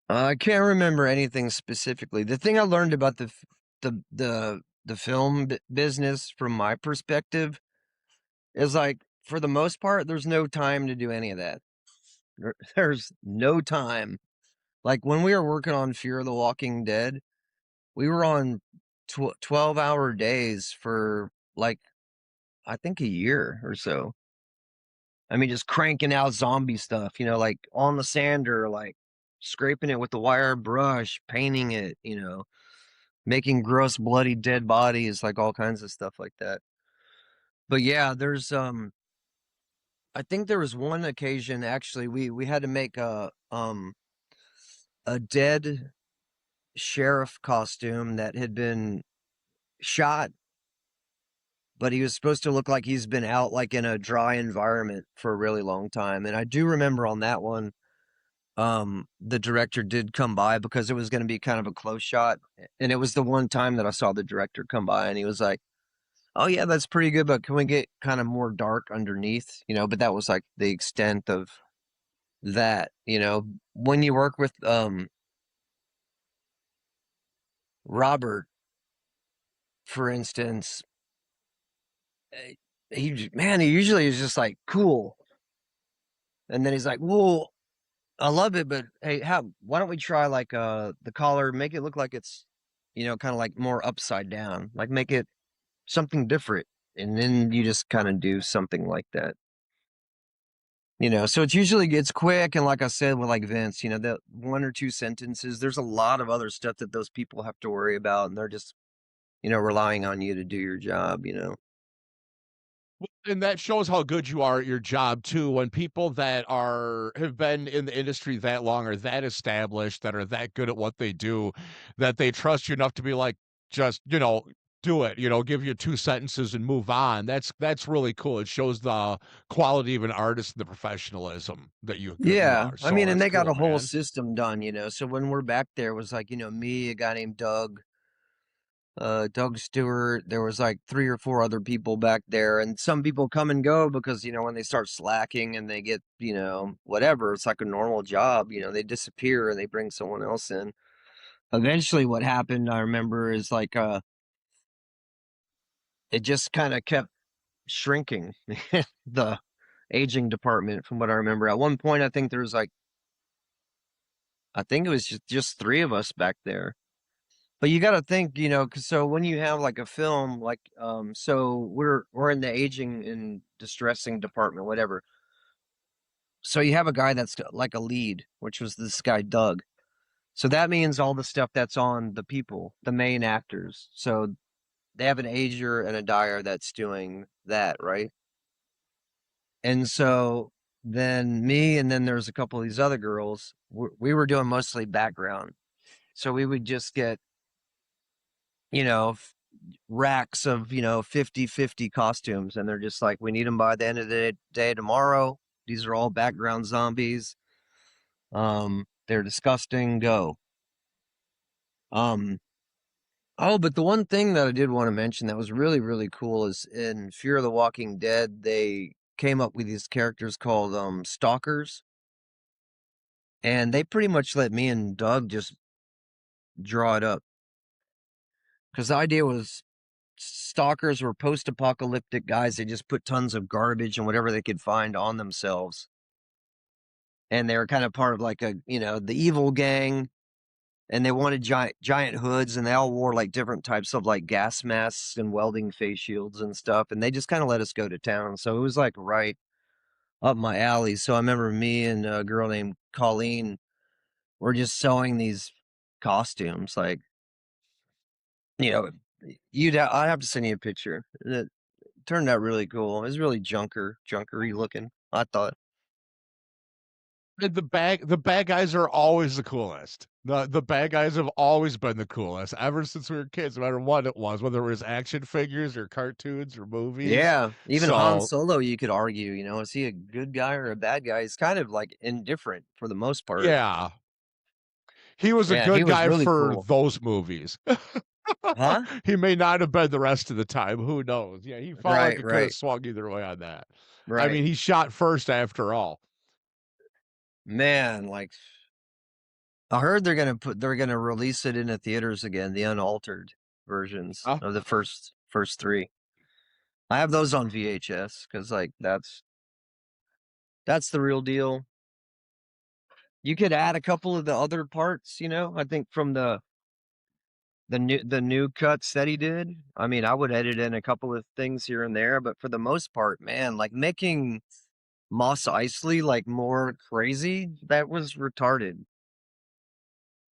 S2: I can't remember anything specifically. The thing I learned about the film business from my perspective is like, for the most part, there's no time to do any of that. There's no time. Like when we were working on Fear of the Walking Dead, we were on 12-hour days for like, I think a year or so. I mean, just cranking out zombie stuff, like on the sander, like scraping it with the wire brush, painting it, making gross, bloody, dead bodies, like all kinds of stuff like that. But yeah, I think there was one occasion actually we had to make a dead sheriff costume that had been shot, but he was supposed to look like he's been out like in a dry environment for a really long time. And I do remember on that one, the director did come by because it was going to be kind of a close shot. And it was the one time that I saw the director come by, and he was like, "Oh yeah, that's pretty good, but can we get kind of more dark underneath?" But that was like the extent of that. When you work with Robert, for instance, he usually is just like cool, and then he's like, "Well, I love it, but hey, why don't we try like the collar, make it look like it's kind of like more upside down, like make it something different." And then you just kind of do something like that. So it's quick, and like I said with like Vince, that one or two sentences, there's a lot of other stuff that those people have to worry about, and they're just relying on you to do your job.
S1: And that shows how good you are at your job too. When people that have been in the industry that long, are that established, that are that good at what they do, that they trust you enough to be like, just, do it, give you two sentences and move on. That's really cool. It shows the quality of an artist and the professionalism that you
S2: Yeah,
S1: are.
S2: I
S1: So
S2: mean, and
S1: that's
S2: they got
S1: cool,
S2: a whole
S1: man.
S2: system done. So when we're back there, it was like me, a guy named Doug Stewart. There was like 3 or 4 other people back there, and some people come and go because when they start slacking and they get whatever, it's like a normal job. They disappear and they bring someone else in. Eventually, what happened, I remember, is like it just kind of kept shrinking. The aging department, from what I remember, at one point, I think it was just 3 of us back there. But you got to think, 'cause so when you have like a film, like, so we're in the aging and distressing department, whatever. So you have a guy that's like a lead, which was this guy, Doug. So that means all the stuff that's on the people, the main actors. So they have an ager and a dyer that's doing that, right? And so then me, and then there's a couple of these other girls, we were doing mostly background. So we would just get, you know, racks of 50-50 costumes, and they're just like, we need them by the end of the day tomorrow. These are all background zombies. They're disgusting. Go. um oh, but the one thing that I did want to mention that was really, really cool is in Fear of the Walking Dead, they came up with these characters called stalkers, and they pretty much let me and Doug just draw it up, because the idea was stalkers were post-apocalyptic guys. They just put tons of garbage and whatever they could find on themselves, and they were kind of part of like the evil gang, and they wanted giant hoods, and they all wore like different types of like gas masks and welding face shields and stuff, and they just kind of let us go to town. So it was like right up my alley. So I remember me and a girl named Colleen were just sewing these costumes. Like, you know, I'd have to send you a picture. It turned out really cool. It was really junkery looking, I thought.
S1: And the bad guys are always the coolest. The bad guys have always been the coolest ever since we were kids, no matter what it was, whether it was action figures or cartoons or movies.
S2: Yeah, even Han
S1: So
S2: Solo, you could argue, is he a good guy or a bad guy? He's kind of like indifferent for the most part.
S1: yeah, he was a
S2: Yeah, he
S1: good
S2: was
S1: guy
S2: really
S1: for
S2: cool.
S1: those movies.
S2: Huh?
S1: He may not have been the rest of the time. Who knows? Yeah, he felt like
S2: Right,
S1: it could have
S2: right,
S1: swung either way on that. I
S2: right.
S1: mean, he shot first after all.
S2: Man, like I heard they're gonna release it in the theaters again, the unaltered versions
S1: Huh?
S2: of the first three. I have those on VHS because like that's the real deal. You could add a couple of the other parts, I think from the new cuts that he did. I mean, I would edit in a couple of things here and there, but for the most part, man, like making Moss Eisley like more crazy, that was retarded.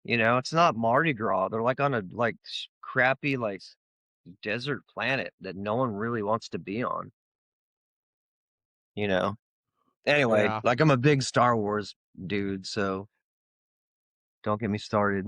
S2: It's not Mardi Gras. They're like on a like crappy like desert planet that no one really wants to be on, you know. Anyway,
S1: Yeah.
S2: like I'm a big Star Wars dude, so don't get me started.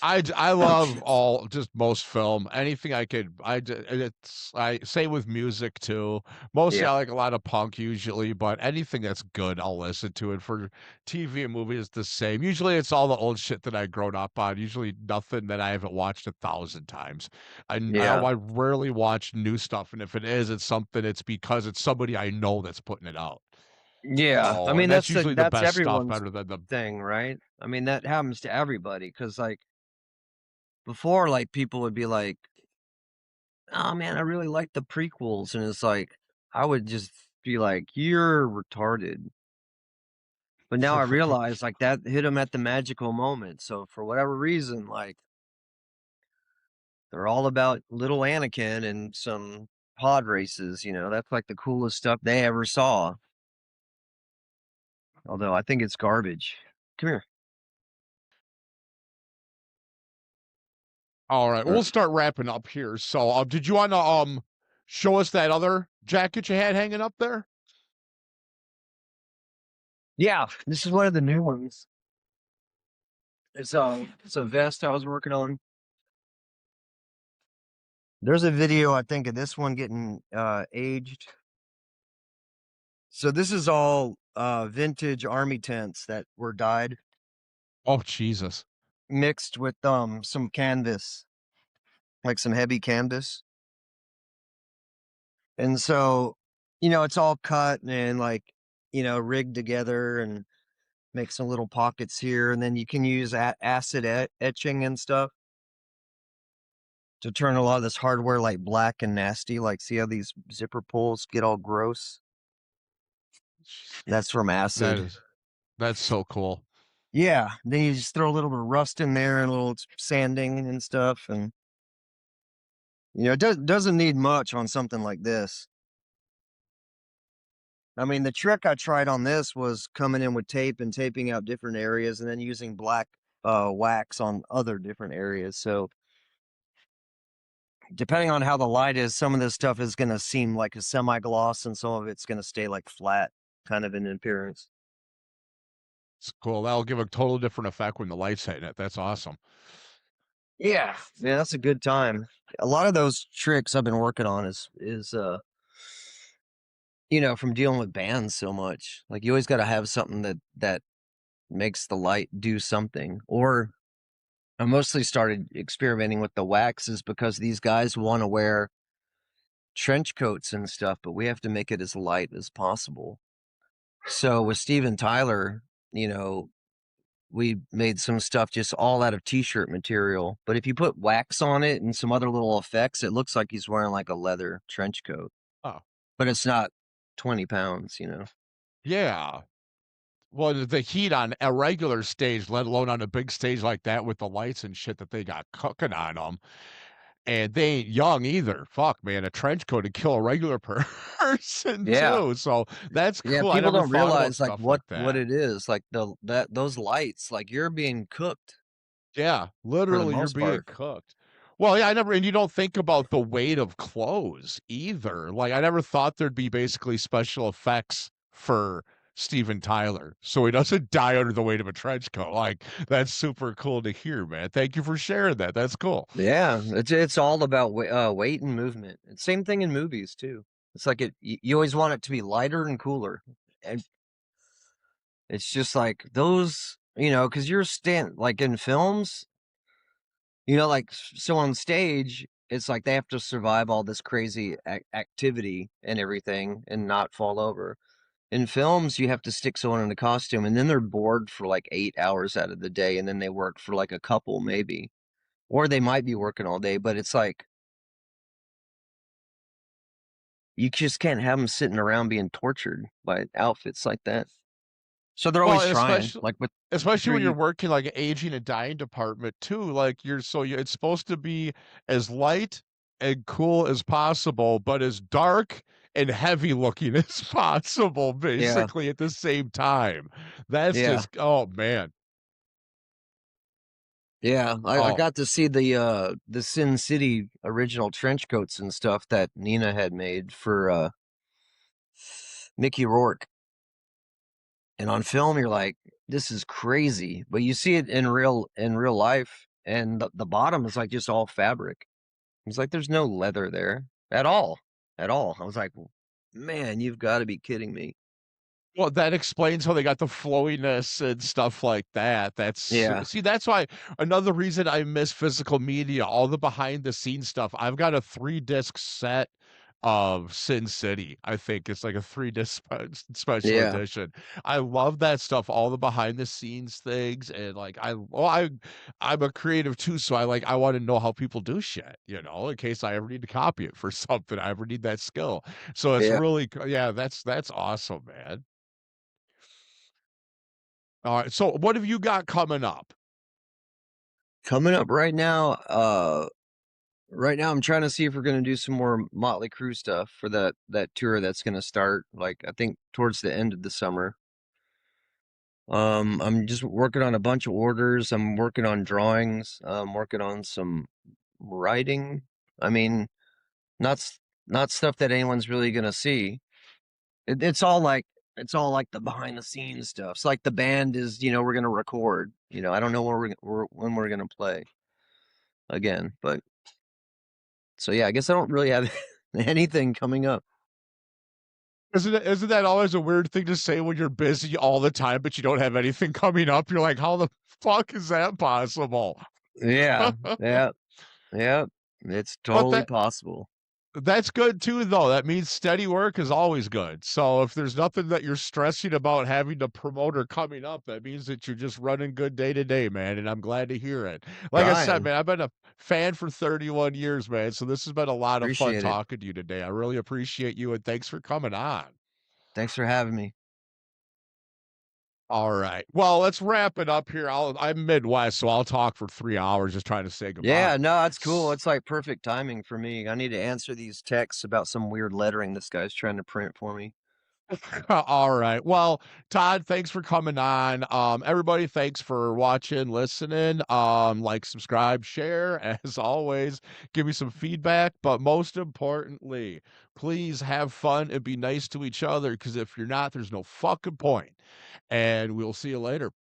S1: I
S2: Oh
S1: love
S2: shit.
S1: all just most film, anything I could and it's I say with music too. Mostly
S2: Yeah.
S1: I like a lot of punk usually, but anything that's good, I'll listen to it. For TV and movies, the same. Usually it's all the old shit that I grown up on. Usually nothing that I haven't watched 1,000 times.
S2: Yeah.
S1: I rarely watch new stuff, and if it is, it's something. It's because it's somebody I know that's putting it out.
S2: Yeah. I
S1: So,
S2: mean
S1: and that's usually the
S2: that's
S1: best stuff,
S2: everyone's
S1: better than the
S2: thing, right? I mean, that happens to everybody because like before like people would be like, "Oh man, I really like the prequels." And it's like I would just be like, "You're retarded." But now I realize like that hit them at the magical moment. So for whatever reason, like they're all about little Anakin and some pod races, That's like the coolest stuff they ever saw. Although I think it's garbage. Come here.
S1: All right,
S2: Uh,
S1: we'll start wrapping up here. So, did you want to show us that other jacket you had hanging up there?
S2: Yeah, this is one of the new ones. It's a vest I was working on. There's a video I think of this one getting aged. So this is all vintage army tents that were dyed
S1: Oh Jesus!
S2: mixed with some canvas, like some heavy canvas. And so, it's all cut and like, rigged together and make some little pockets here. And then you can use acid etching and stuff to turn a lot of this hardware like black and nasty. Like, see how these zipper pulls get all gross? That's from
S1: That
S2: acid.
S1: is that's so cool.
S2: Yeah. Then you just throw a little bit of rust in there and a little sanding and stuff. And, it doesn't need much on something like this. I mean, the trick I tried on this was coming in with tape and taping out different areas and then using black wax on other different areas. So depending on how the light is, some of this stuff is going to seem like a semi-gloss and some of it's going to stay like flat kind of in appearance.
S1: It's cool. That'll give a total different effect when the light's hitting it. That's awesome.
S2: Yeah. Yeah, that's a good time. A lot of those tricks I've been working on is from dealing with bands so much. Like you always got to have something that makes the light do something. Or I mostly started experimenting with the waxes because these guys want to wear trench coats and stuff, but we have to make it as light as possible. So with Steven Tyler, we made some stuff just all out of t-shirt material. But if you put wax on it and some other little effects, it looks like he's wearing like a leather trench coat.
S1: Oh
S2: But it's not 20 pounds,
S1: yeah. Well, the heat on a regular stage, let alone on a big stage like that with the lights and shit that they got cooking on them, and they ain't young either. Fuck, man, a trench coat would kill a regular person. person
S2: Yeah.
S1: too. So that's
S2: Yeah,
S1: cool. I
S2: people
S1: never
S2: don't
S1: thought about
S2: realize, like,
S1: stuff
S2: what
S1: like
S2: what
S1: that.
S2: it is, like, those lights, like, you're being cooked
S1: Yeah,
S2: for the
S1: literally, you're
S2: most
S1: being
S2: part.
S1: cooked. Well, yeah, I never and you don't think about the weight of clothes either. Like, I never thought there'd be basically special effects for Steven Tyler, so he doesn't die under the weight of a trench coat. Like, that's super cool to hear, man. Thank you for sharing that. That's cool.
S2: Yeah, it's all about weight and movement. It's same thing in movies too. It's like you always want it to be lighter and cooler, and it's just like those, because you're like in films, like so on stage, it's like they have to survive all this crazy activity and everything and not fall over. In films, you have to stick someone in a costume, and then they're bored for like 8 hours out of the day, and then they work for like a couple maybe, or they might be working all day, but it's like you just can't have them sitting around being tortured by outfits like that. So they're
S1: Well,
S2: always
S1: and
S2: trying,
S1: especially
S2: like with
S1: especially when you're
S2: Crue.
S1: working like an aging and dying department too, like it's supposed to be as light and cool as possible, but as dark and heavy looking as possible,
S2: Yeah,
S1: basically at the same time. That's
S2: yeah,
S1: just oh man.
S2: yeah. I
S1: Oh,
S2: got to see the Sin City original trench coats and stuff that Nina had made for Mickey Rourke. And on film, you're like, this is crazy. But you see it in real life, and the bottom is like just all fabric. It's like there's no leather there at all, at all. I was like, man, you've got to be kidding me.
S1: well, that explains how they got the flowiness and stuff like that.
S2: Yeah,
S1: See, that's why another reason I miss physical media, all the behind the scenes stuff. I've got a 3-disc set of Sin City. I think it's like a 3-disc special
S2: yeah,
S1: edition. I love that stuff, all the behind the scenes things, and like I'm a creative too, so I want to know how people do shit, in case I ever need to copy it for something. I ever need that skill. So it's
S2: yeah.
S1: really yeah, that's awesome, man. All right. So what have you got coming up?
S2: Coming up right now, I'm trying to see if we're gonna do some more Motley Crue stuff for that tour that's gonna start, like, I think towards the end of the summer. I'm just working on a bunch of orders. I'm working on drawings. I'm working on some writing. I mean, not not stuff that anyone's really gonna see. It's all like the behind the scenes stuff. It's like the band is, we're gonna record. I don't know when we're gonna play again, but so yeah, I guess I don't really have anything coming up.
S1: Isn't that always a weird thing to say when you're busy all the time, but you don't have anything coming up? You're like, how the fuck is that possible?
S2: Yeah, yeah, yeah. It's
S1: But
S2: totally possible.
S1: that's good too, though. That means steady work is always good. So if there's nothing that you're stressing about having to promote or coming up, that means that you're just running good day to day, man. And I'm glad to hear it. Like I said,
S2: Trying.
S1: man, I've been a fan for 31 years, man. So this has been a lot of fun
S2: Appreciate it.
S1: talking to you today. I really appreciate you and thanks for coming on.
S2: Thanks for having me.
S1: All right. Well, let's wrap it up here. I'm Midwest, so I'll talk for 3 hours just trying to say
S2: Yeah,
S1: goodbye.
S2: no, that's cool. It's like perfect timing for me. I need to answer these texts about some weird lettering this guy's trying to print for me.
S1: All right. Well, Todd, thanks for coming on. Everybody, thanks for watching, listening. Like, subscribe, share, as always. Give me some feedback, but most importantly, please have fun and be nice to each other because if you're not, there's no fucking point. And we'll see you later.